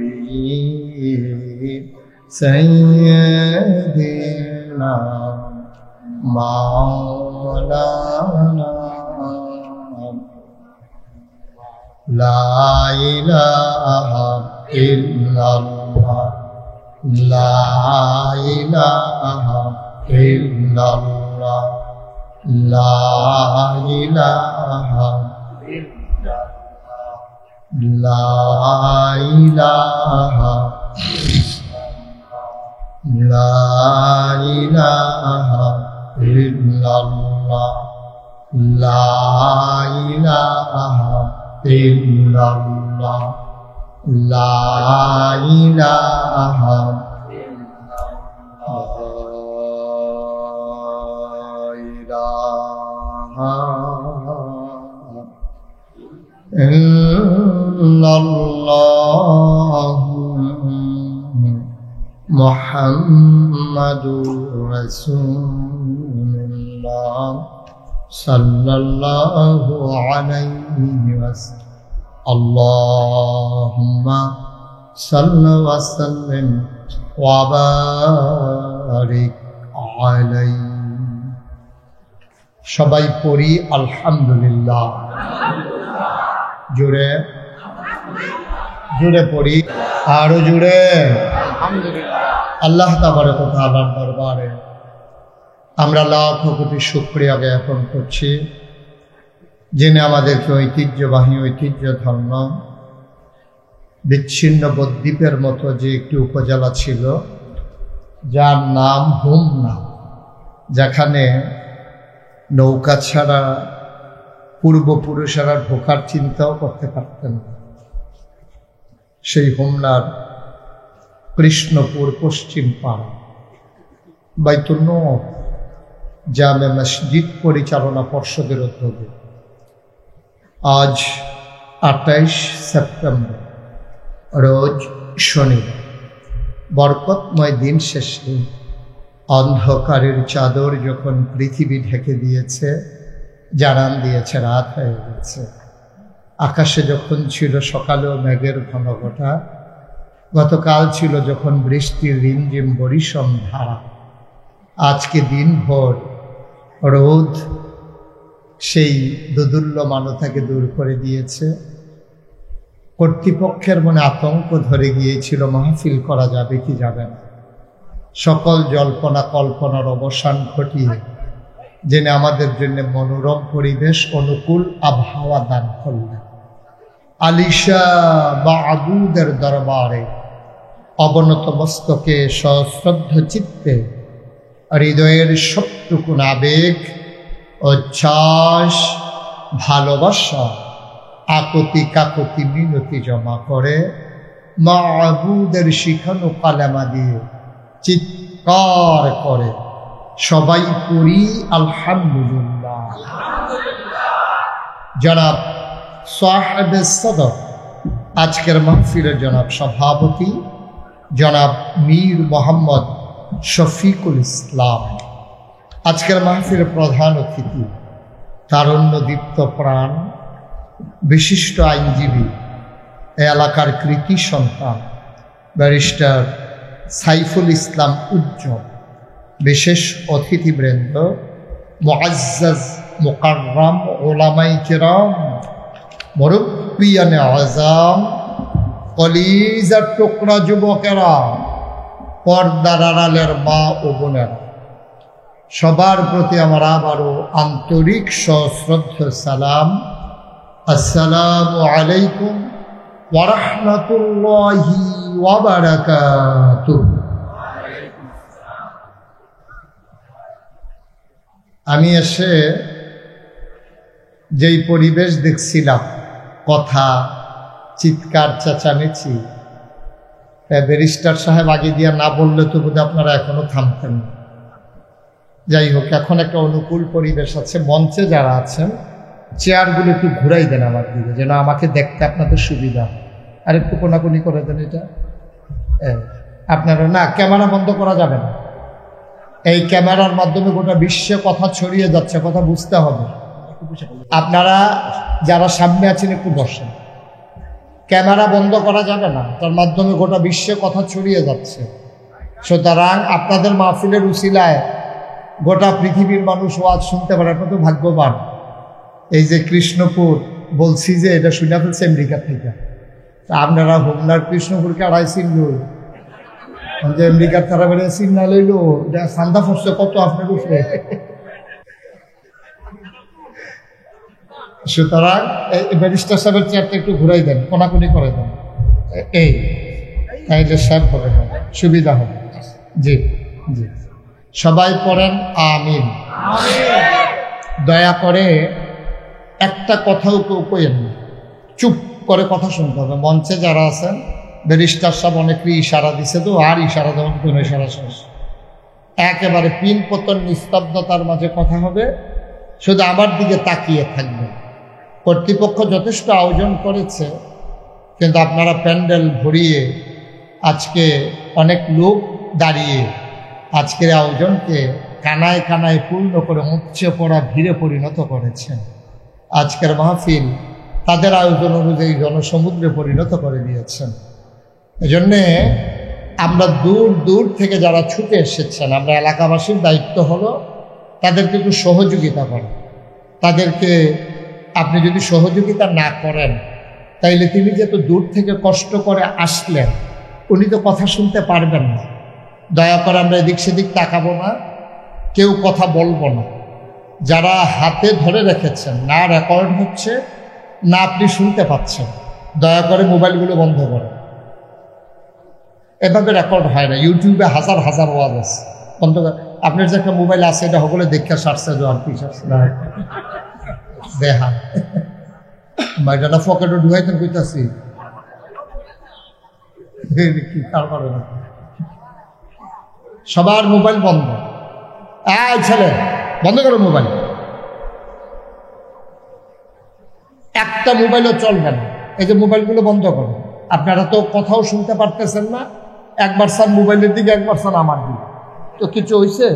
سيدنا مولانا لا إله إلا الله لا إله إلا الله لا إله إلا الله لا إله لا إله إلا الله لا إله إلا الله لا إله إلا الله محمد رسول الله صلى الله عليه وسلم اللهم صل وسلم وبارك عليه সবাই পড়ি আলহামদুলিল্লাহ। জোরে জোরে পড়ি, আরো জোরে আলহামদুলিল্লাহ। আল্লাহ তাবারক ওয়া তাআলার দরবারে আমরা লাখ কোটি শুকরিয়া জ্ঞাপন করছি, যিনি আমাদেরকে ঐতিহ্যবাহী ঐতিহ্যধন্য বিচ্ছিন্ন বদ্বীপের মতো যে একটি উপজেলা ছিল, যার নাম হোমনা, যেখানে নৌকা ছাড়া পূর্বপুরুষেরা ঢোকার চিন্তাও করতে পারতেন না, সেই হোমনার কৃষ্ণপুর পশ্চিম পাড়া বাইতুল নূর জামে মসজিদ পরিচালনা পর্ষদের উদ্যোগে আজ 28 সেপ্টেম্বর রোজ শনিবার বরকতময় দিন শেষে অন্ধকারের চাদর যখন পৃথিবী ঢেকে দিয়েছে, জানান দিয়েছে রাত হয়ে গেছে, আকাশে যখন ছিল সকালেও মেঘের ঘনঘটা, গতকাল ছিল যখন বৃষ্টির রিমঝিম বরিশম ধারা, আজকে দিনভর রোদ সেই দোদুল্যমানতাকে দূর করে দিয়েছে। কর্তৃপক্ষের মনে আতঙ্ক ধরে গিয়েছিল মাহফিল করা যাবে কি যাবে না। সকল জল্পনা কল্পনার অবসান ঘটিয়ে জেনে আমাদের জন্য মনোরম পরিবেশ, অনুকূল আবহাওয়া দান করলেন। আলিশা বা আবুদের দরবারে অবনত মস্তকে সশ্রদ্ধ চিত্তে হৃদয়ের সবটুকুন আবেগ, উচ্ছ্বাস, ভালোবাসা, আকুতি কাকুতি মিনতি জমা করে মাবুদের শিখানো কালেমা দিয়ে চিৎকার করে সবাই পড়ি আলহামদুলিল্লাহ। জনাব সাহেবে সদর, আজকের মাহফিলের জনাব সভাপতি জনাব মীর মোহাম্মদ শফিকুল ইসলাম, আজকের মাহফিলের প্রধান অতিথি তারুণ্যদীপ্ত প্রাণ বিশিষ্ট আইনজীবী, এলাকার কৃতি সন্তান ব্যারিস্টার সাইফুল ইসলাম উজ্জ্বল, বিশেষ অতিথিবৃন্দ মুআজ্জাজ মুকাররম উলামায়ে কেরাম, মুরব্বিয়ানে আযম, কলিজার টুকরা যুবকেরা, পর্দার আড়ালের মা ও বোনেরা, সবার প্রতি আমার আবারও আন্তরিক সশ্রদ্ধ সালাম। আসসালামু আলাইকুম ওয়া রাহমাতুল্লাহি ওয়া বারাকাতুহু। আমি এসে যেই পরিবেশ দেখছিলাম, কথা, চিৎকার, চেঁচামেচি, ব্যারিস্টার সাহেব আগে দিয়া না বললে তো বোধহয় আপনারা এখনো থামতেন না। যাই হোক, এখন একটা অনুকূল পরিবেশ আছে। মঞ্চে যারা আছেন চেয়ারগুলো একটু ঘুরাই দেন আমার দিকে, যেন আমাকে দেখতে আপনাদের সুবিধা। আর একটু কোনাকুনি করে দেন এটা। আপনারা না, ক্যামেরা বন্ধ করা যাবে না। এই ক্যামেরার মাধ্যমে গোটা বিশ্বে কথা ছড়িয়ে যাচ্ছে, কথা বুঝতে হবে। আপনারা যারা সামনে আছেন একটু বসেন, ক্যামেরা বন্ধ করা যাবে না, তার মাধ্যমে গোটা বিশ্বে কথা ছড়িয়ে যাচ্ছে। সুতরাং আপনাদের মাহফিলের উসিলায় গোটা পৃথিবীর মানুষ ওয়াজ শুনতে পারে, আপনার তো ভাগ্যবান। এই যে কৃষ্ণপুর বলছি যে এটা শুনে ফেলছে আমেরিকা থেকে, তা আপনারা হোমনার কৃষ্ণপুরকে আড়াই চিনল, যে আমেরিকার তারা বেড়ে চিন্না লইল, সান্দা ফসছে কত আপনার উপরে। সুতরাং এই ব্যারিস্টার সাহেবের চেয়ারটা একটু ঘুরাই দেন, কোনাকুনি করে দেন, এই তাইলে সাহেব হবে, সুবিধা হবে। জি জি, সবাই পড়েন আমিন। দয়া করে একটা কথাও কেউ কইেন না, চুপ করে কথা শুনতে হবে। মঞ্চে যারা আছেন, ব্যারিস্টার সাহেব অনেকেই ইশারা দিছে, তো আর ইশারা দেওয়ার কোনো ইশারা শেষ, একেবারে পিন পতন নিস্তব্ধতার মাঝে কথা হবে, শুধু আমার দিকে তাকিয়ে থাকবে। কর্তৃপক্ষ যথেষ্ট আয়োজন করেছে, কিন্তু আপনারা প্যান্ডেল ভরিয়ে আজকে অনেক লোক দাঁড়িয়ে আজকের আয়োজনকে কানায় কানায় পূর্ণ করে উপচে পড়া ভিড়ে পরিণত করেছেন। আজকের মাহফিল তাদের আয়োজন অনুযায়ী জনসমুদ্রে পরিণত করে দিয়েছেন। এজন্যে আমরা দূর দূর থেকে যারা ছুটে এসেছেন, আমরা এলাকাবাসীর দায়িত্ব হলো তাদেরকে একটু সহযোগিতা করা। তাদেরকে আপনি যদি সহযোগিতা না করেন, তাইলে তিনি যে তো দূর থেকে কষ্ট করে আসলেন, উনি তো কথা শুনতে পারবেন না। দয়া করে আমরা এদিক সেদিক তাকাবো না, কেউ কথা বলবো না। যারা হাতে ধরে রেখেছেন, না রেকর্ড হচ্ছে না আপনি শুনতে পাচ্ছেন, দয়া করে মোবাইলগুলো বন্ধ করেন। এভাবে রেকর্ড হয় না। ইউটিউবে হাজার হাজার ওয়াজ আছে, বন্ধ করে। আপনার যে একটা মোবাইল আছে, এটা সকলে দেখে সারছে জোয়ার কি সারছে না দেখা মাইটাটা পকেটে ঢুকাইতেন কইতাছি কি কারবার না। সবার মোবাইল বন্ধ। এই ছেলে, বন্ধ করো মোবাইল। একটা মোবাইলও চলবে না। এই যে মোবাইলগুলো বন্ধ করো। আপনারা তো কথাও শুনতে পারতেছেন না, একবার চান মোবাইলের দিকে, একবার চান আমার দিকে, তো কিছু হয়েছে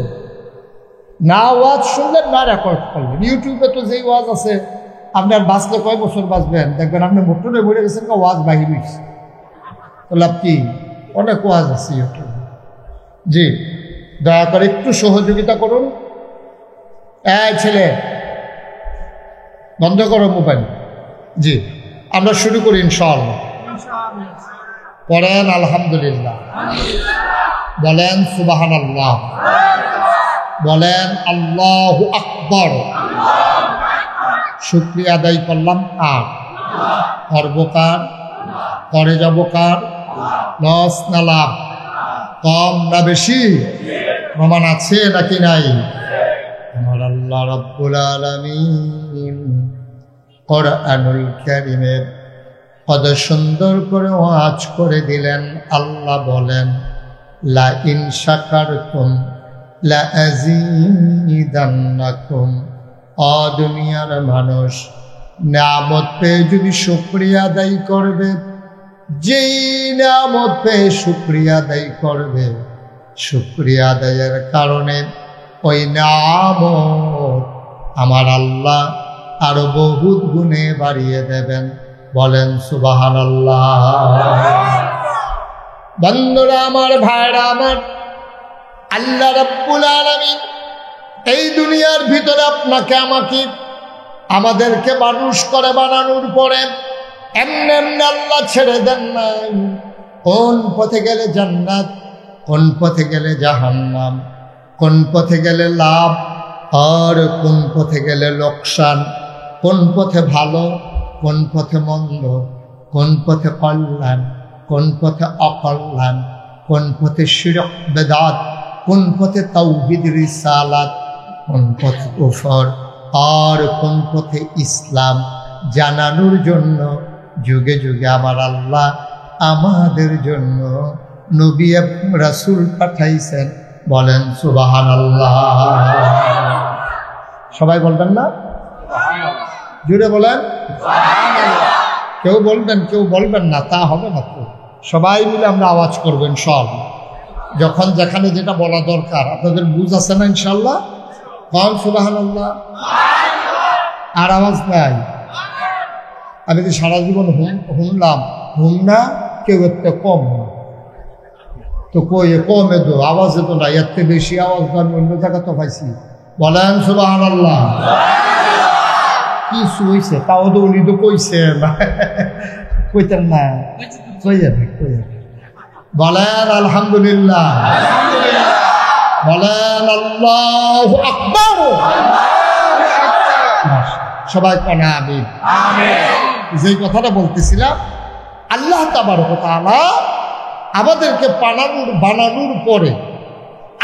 না। ওয়াজ শুনলেন না রেকর্ড করলেন। ইউটিউবে তো যেই ওয়াজ আছে, আপনার বাঁচলে কয় বছর বাঁচবেন, দেখবেন আপনি মোটরে বলে গেছেন ওয়াজ বাহির হয়েছে, তো লাভ কি? অনেক ওয়াজ আছে ইউটিউবে। জি, দয়া করে একটু সহযোগিতা করুন। এই ছেলে, বন্ধ করো মোবাইল। জি, আমরা শুরু করি ইনশাআল্লাহ। পড়েন আলহামদুলিল্লাহ, বলেন সুবহানাল্লাহ, বলেন আল্লাহু আকবার। শুকরিয়া আদায় করলাম কার? করবো কার? করে যাব কার? লস না লাভ? কম না বেশি? প্রমাণ আছে নাকি নাই? আমার আল্লাহ রাব্বুল আলামিন কোরআনুল কারীমের কত সুন্দর করে ওয়াজ করে দিলেন। আল্লাহ বলেন, লা ইন শাকারতুম লা আযীদান্নাকুম। দুনিয়ার মানুষ নিয়ামত পেয়ে যদি শুকরিয়া আদায় করবে, যেই নিয়ামত পেয়ে শুকরিয়া আদায় করবে, শুকরিয়া আদায়ের কারণে ওই নিয়ামত আমার আল্লাহ আরো বহুত গুণে বাড়িয়ে দেবেন। বলেন সুবহানাল্লাহ। বন্ধুরা আমার, ভাইরা আমার, আল্লাহ রাব্বুল আলামিন এই দুনিয়ার ভিতরে আপনাকে আমাকে আমাদেরকে মানুষ করে বানানোর পরে এমনি এমনি আল্লাহ ছেড়ে দেন নাই। কোন পথে গেলে জান্নাত, কোন পথে গেলে জাহান্নাম, কোন পথে গেলে লাভ আর কোন পথে গেলে লোকসান, কোন পথে ভালো, কোন পথে মন্দ, কোন পথে কল্যাণ, কোন পথে অকল্যাণ, কোন পথে শিরক বেদাত, কোন পথে তাওহীদ রিসালাত, কোন পথে কুফর আর কোন পথে ইসলাম জানানোর জন্য যুগে যুগে আমার আল্লাহ আমাদের জন্য নবী এবং রাসূল পাঠাইছেন। বলেন সুবহানাল্লাহ। সবাই বলবেন না? জুড়ে বলেন। কেউ বলবেন, কেউ বলবেন না, তা হবে না তো। সবাই মিলে আমরা আওয়াজ করবেন সব, যখন যেখানে যেটা বলা দরকার। আপনাদের বুঝ আছে না ইনশাল্লাহ? কন সুবহানাল্লাহ। আর আওয়াজ নাই। আমি তো সারা জীবন হুমলাম, হুম না, কেউ একটা কম না, তো কই কমে তো আওয়াজে তো না, এর থেকে বেশি আওয়াজ তো আমি অন্য জায়গা তো পাইছি। বলেন সুবহানাল্লাহ। কি শুইছে তাও তো উনি তো কইছে না, কইতেন না, বলেন আলহামদুলিল্লাহ, বলেন আল্লাহু আকবার। সবাই কোন আমিন। যে কথাটা বলতেছিলাম, আল্লাহ তাবারক ওয়া তাআলা আমাদেরকে বানানোর পরে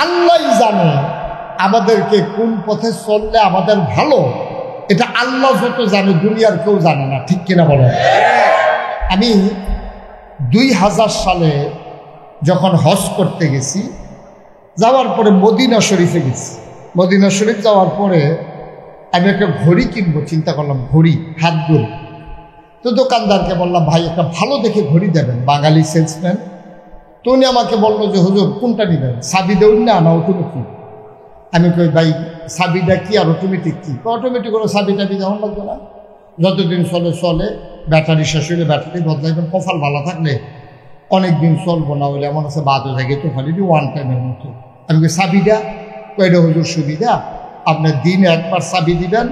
আল্লাহই জানে আমাদেরকে কোন পথে চললে আমাদের ভালো। এটা আল্লাহ যত জানে, দুনিয়ার কেউ জানে না, ঠিক কিনা বলেন? আমি 2000 সালে যখন হজ করতে গেছি, যাওয়ার পরে মদিনা শরীফে গেছি। মদিনা শরীফ যাওয়ার পরে আমি একটা ঘড়ি কিনবো চিন্তা করলাম, ঘড়ি, হাত ঘড়ি। তো দোকানদারকে বললাম, ভাই একটা ভালো দেখে ঘড়ি দেবেন, বাঙালি সেলসম্যান। তো উনি আমাকে বললো যে হুজুর কোনটা নেবেন, সাবি দেউন না অটোমেটিক? আমি কই ভাই সাবিটা কি আর অটোমেটিক কি? অটোমেটিক কোনো সাবি টাবি দেওয়ার লাগবে না, যতদিন চলে চলে, ব্যাটারি শেষ হলে ব্যাটারি বদলাইবেন, কপাল ভালো থাকলে অনেকদিন চলবো না হলে এমন আছে বাদও থাকে তো খালি ওয়ান টাইমের মতো। আমি চাবিটা কয়টা হুজুর সুবিধা, আপনার দিনে একবার চাবি দিবেন,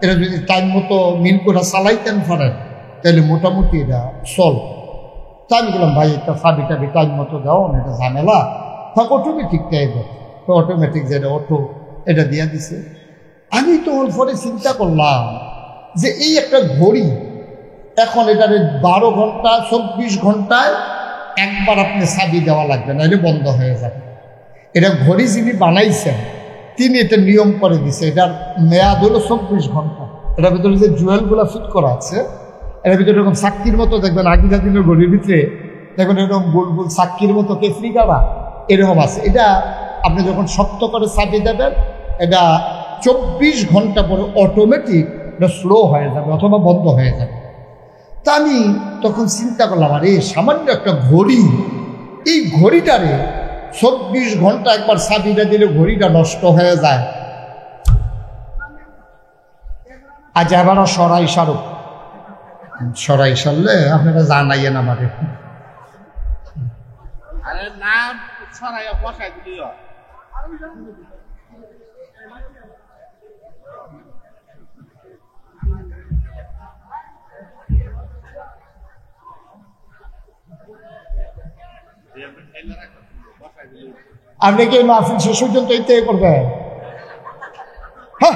এটা যদি টাইম মতো মিল করে চালাইতেন পারেন তাহলে মোটামুটি এটা চল। তা আমি বললাম ভাই একটা চাবি টাবি টাইম মতো দাও না, এটা ঝামেলা থাক, অটোমেটিক টাইপ তো অটোমেটিক যেটা অটো এটা দিয়ে দিছে। আমি তো ওর পরে চিন্তা করলাম যে এই একটা ঘড়ি, এখন এটার 12 ঘন্টা 24 ঘন্টায় একবার আপনি চাবি দেওয়া লাগবে না, এটা বন্ধ হয়ে যাবে। এটা ঘড়ি যিনি বানাইছেন তিনি এটা নিয়ম করে দিছে, এটার মেয়াদ হলো 24 ঘন্টা। এটার ভিতরে যে জুয়েলগুলো ফিট করা আছে এটার ভিতরে এরকম চাক্কির মতো দেখবেন, আগেকার দিনের ঘড়ির ভিতরে দেখবেন এরকম গোল গোল চাক্কির মতো কেফরি গাড়া এরকম আছে। এটা আপনি যখন শক্ত করে চাবি দেবেন এটা 24 ঘন্টা পরে অটোমেটিক এটা স্লো হয়ে যাবে অথবা বন্ধ হয়ে যাবে। তা আমি তখন চিন্তা করলাম, আরে সামান্য একটা ঘড়ি, এই ঘড়িটারে 24 ঘন্টা একবার চাবিটা দিলে ঘড়িটা নষ্ট হয়ে যায়। আজ এবার সরাই সারুক, সরাই সারলে আপনারা জানাইয়েন আমাদের। আপনি কি মাহফিল শেষ পর্যন্ত এইতে করবেন? হ্যাঁ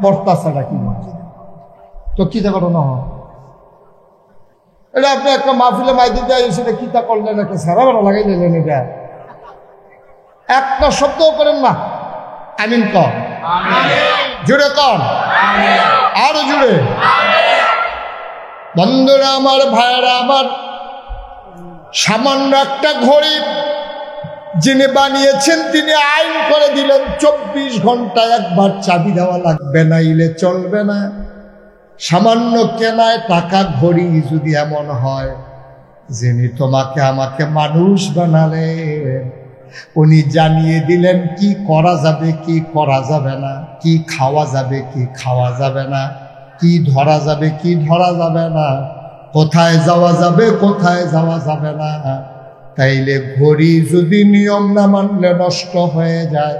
বর্তা ছাড়া কি তো কিতা করো না, এটা আপনি একটা মাহফিলে মাই দিতে সেটা কিতা করলেন, একটা সারা ভালো লাগাই নিলেন, এটা একটা শব্দও করেন না। আমিন কর, জুড়ে কর, আরো জুড়ে। বন্ধুরা আমার, ভাইয়েরা আমার, সামান্য একটা ঘড়ি যিনি বানিয়েছেন তিনি আইন করে দিলেন 24 ঘন্টায় একবার চাবি দেওয়া লাগবে, না ইলে চলবে না। সামান্য কেনায় টাকা ঘড়ি যদি এমন হয়, যিনি তোমাকে আমাকে মানুষ বানালেন উনি জানিয়ে দিলেন কি করা যাবে কি করা যাবে না, কি খাওয়া যাবে কি খাওয়া যাবে না, কি ধরা যাবে কি ধরা যাবে না, কোথায় যাওয়া যাবে কোথায় যাওয়া যাবে না। তাইলে ঘড়ি যদি নিয়ম না মানলে নষ্ট হয়ে যায়,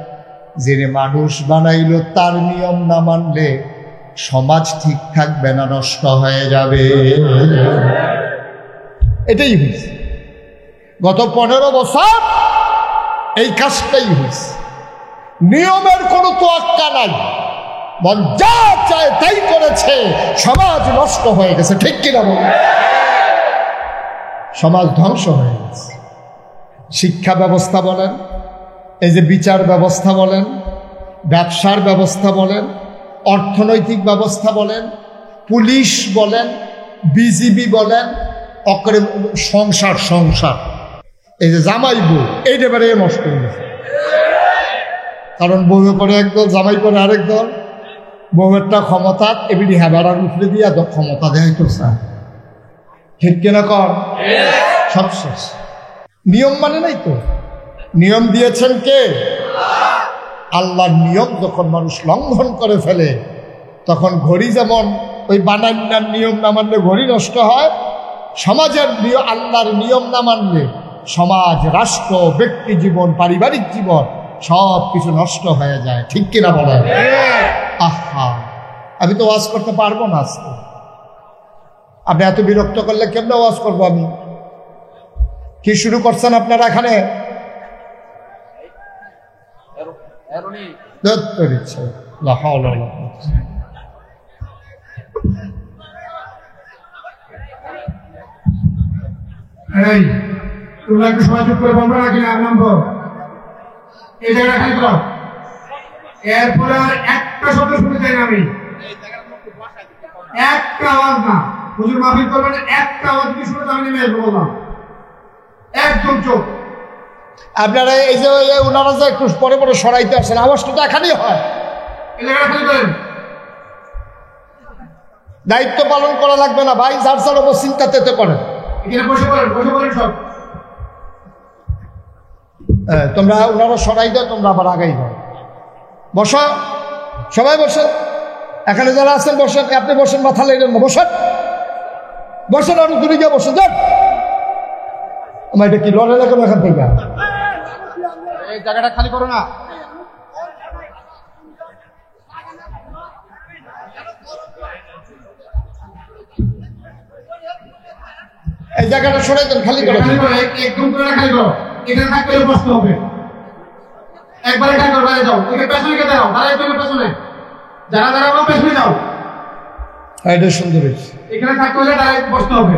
যিনি মানুষ বানাইল তার নিয়ম না মানলে সমাজ ঠিক থাকবে না, নষ্ট হয়ে যাবে। এটাই হয়েছে গত 15 বছর, এই কাজটাই হয়েছে। নিয়মের কোনো তোয়াক্কা নাই, মন যা চায় তাই করেছে, সমাজ নষ্ট হয়ে গেছে। ঠিক কিনা বলুন? সমাজ ধ্বংস হয়ে গেছে। শিক্ষা ব্যবস্থা বলেন, এই যে বিচার ব্যবস্থা বলেন, ব্যবসার ব্যবস্থা বলেন, অর্থনৈতিক ব্যবস্থা বলেন, পুলিশ বলেন, বিজিবি বলেন, অকরে সংসার সংসার এই যে জামাই বউ এইটা বেড়ে নষ্ট হয়ে গেছে। কারণ বউয়ে করে একদল, জামাই করে আরেক দল। বউয়েরটা ক্ষমতা এবিডি হ্যাবারার উপরে দিয়ে ক্ষমতা দেয় তো স্যার। ঠিক কিনা কর? সব শেষ। নিয়ম মানে নাই তো। নিয়ম দিয়েছেন কে? আল্লাহর নিয়ম যখন মানুষ লঙ্ঘন করে ফেলে তখন ঘড়ি যেমন ওই বানান্নার নিয়ম না মানলে ঘড়ি নষ্ট হয়, সমাজের আল্লাহর নিয়ম না মানলে সমাজ, রাষ্ট্র, ব্যক্তি জীবন, পারিবারিক জীবন সব কিছু নষ্ট হয়ে যায়। ঠিক কিনা বলেন? আহা, আমি তো ওয়াজ করতে পারবো না আজকে। আপনি এত বিরক্ত করলে কেমনে ওয়াজ করবো আমি? কি শুরু করছেন আপনারা এখানে? তোমরা একটু সমাজ করে বলবো না কিনা নম্বর এই জায়গাটা খালি করো। এরপরে আর একটা শব্দ শুনতে চাই না আমি, একটা আওয়াজ না। হুজুর মাহফিল করবেন, একটা আওয়াজ কি শুনতে আমি নেমে আসবো বললাম, একদম চোখ। আপনারা এই যে ওনারা যে একটু পরে পরে সরাইতে আসেন, আওয়াজটা তো এখানেই হয়। এই জায়গাটা খালি করেন। দায়িত্ব পালন করা লাগবে না ভাই, যার যার ওপর চিন্তাতে করেন। এখানে বসে বলেন সব। তোমরা ওনারা সরাই দাও, তোমরা আবার আগাই যাও। বসো, সবাই বসেন। এখানে যারা আছেন বসেন, আপনি বসেন, মাথা লেগেন না, বসেন বসেন, আরো দূরে গিয়ে বসেন। যান আমার এটা কি লড়ে লাগলো এখান থেকে? এই জায়গাটা খালি করো না। এই জায়গাটা সরে দেন, খালি করে খালি করো, একদম করে খালি করো। এখানে থাকতে হলে কষ্ট হবে। একবারে খালি করো, বাইরে যাও। এখানে পেছনে কে দাঁড়াও, দাঁড়াই তুমি পেছনে। যারা দাঁড়াবো পেছনে যাও। এটা সুন্দর হয়েছে। এখানে থাকতে হলে দাঁড়াই বসতে হবে।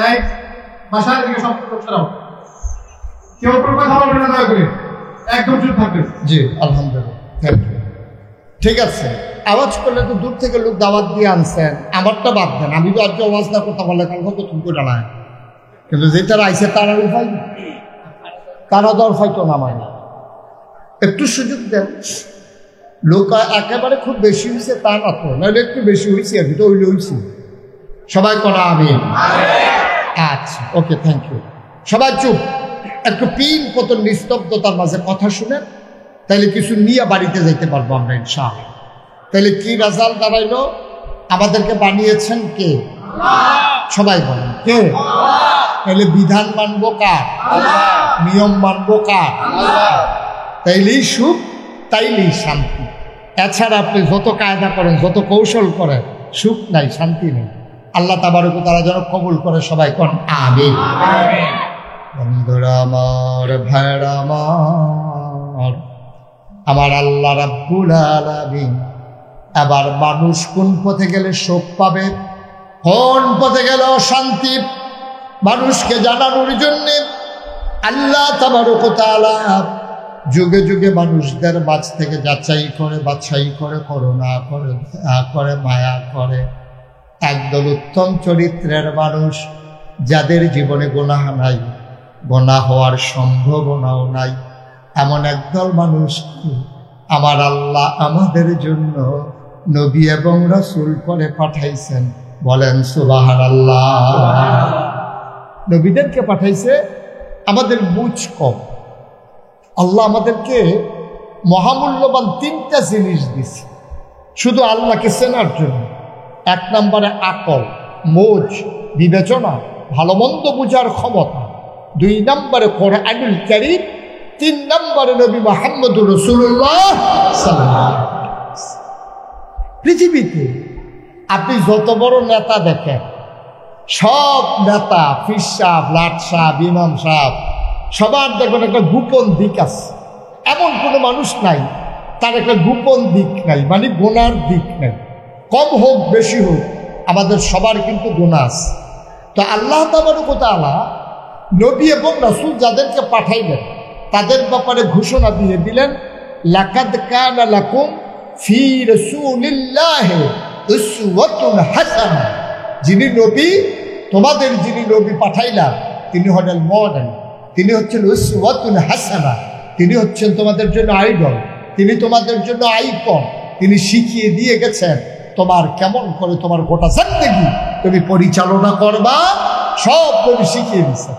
এই বাসার দিকে সব লোক সরাও। কেউ কোনো কথা বলবে না দয়া করে, একদম চুপ থাকবে। জি আলহামদুলিল্লাহ, থ্যাংক ইউ। ঠিক আছে, আওয়াজ করলে তো দূর থেকে লোক দাওয়াত দিয়ে আনছেন, আমারটা বাদ দেন। আমি তো আজকে আওয়াজ না কথা বলে কাল কত তুমি করে নাই, কিন্তু যেটার আইসে তারা উপায় তারা দর হয়তো না মানে একটু সুযোগ দেন। লোক একেবারে খুব বেশি হয়েছে তা না তো, নাহলে একটু বেশি হয়েছে আর কি, তো ওইলে হয়েছে। সবাই করা আমি আচ্ছা, ওকে, থ্যাংক ইউ। সবাই চুপ, একটু পিন পতন নিস্তব্ধতার মাঝে কথা শুনেন, তাইলে কিছু নিয়ে বাড়িতে যাইতে পারবো আমরা ইনশাআল্লাহ। তাইলে কি রেজাল্ট দাঁড়াইলো? আমাদেরকে বানিয়েছেন কে? সবাই বলেন কে? তাইলে বিধান মানবো কার? নিয়ম মানবো কার? তাইলেই সুখ, তাইলেই শান্তি। এছাড়া আপনি যত কায়দা করেন, যত কৌশল করেন, সুখ নাই, শান্তি নেই। আল্লাহ তাবারক ওয়া তাআলা যেন কবুল করে। সবাই কোন আমিন। বন্ধুরা আমার, ভাইরা আমার, আমার আল্লাহ রাব্বুল আলামিন এবার মানুষ কোন পথে গেলে শোক পাবে, কোন পথে গেলে অশান্তি, মানুষকে জানানোর জন্যে আল্লাহ তাবারক ওয়া তাআলা যুগে যুগে মানুষদের মাঝ থেকে যাচাই করে, বাছাই করে, করুণা করে, দয়া করে, মায়া করে একদল উত্তম চরিত্রের মানুষ, যাদের জীবনে গুনাহ নাই, গুনাহ হওয়ার সম্ভাবনাও নাই, এমন একদল মানুষ আমার আল্লাহ আমাদের জন্য নবী এবং রাসূল করে পাঠাইছেন। বলেন সুবহানাল্লাহ। নবীদেরকে পাঠাইছে, আমাদের বুঝ কম। আল্লাহ আমাদেরকে মহামূল্যবান তিনটা জিনিস দিছে শুধু আল্লাহকে চেনার জন্য। এক নম্বরে আকল, মোজ, বিবেচনা, ভালো মন্দ বুঝার ক্ষমতা। দুই নম্বরে কোরআনুল কারীম। তিন নম্বরে নবী মুহাম্মদুর রাসূলুল্লাহ সাল্লাল্লাহু আলাইহি ওয়াসাল্লাম। পৃথিবীতে আপনি যত বড় নেতা দেখেন, সব নেতা, পীর সাহেব, লাট সাহেব, ইমাম সাহেব, সবার দেখবেন একটা গোপন দিক আছে। এমন কোনো মানুষ নাই তার একটা গোপন দিক নাই, মানে গুনার দিক নাই। কম হোক বেশি হোক, আমাদের সবার কিন্তু গুনাহ আছে। তো আল্লাহ তাবারক ওয়া তাআলা নবী এবং রাসূল যাদেরকে পাঠাইলেন তাদের ব্যাপারে ঘোষণা দিয়ে দিলেন, লাকাদ কানা লাকুম ফি রাসূলিল্লাহি উসওয়াতুন হাসানাহ। যিনি নবী, তোমাদের যিনি নবী পাঠাইলাম, তিনি হলেন মডেল, তিনি হচ্ছেন উসওয়াতুন হাসানাহ, তিনি হচ্ছেন তোমাদের জন্য আইডল, তিনি তোমাদের জন্য আইকন। তিনি শিখিয়ে দিয়ে গেছেন তোমার কেমন করে তোমার গোটা জিন্দেগি তুমি পরিচালনা করবা, সব নবী শিখিয়ে দিয়েছেন।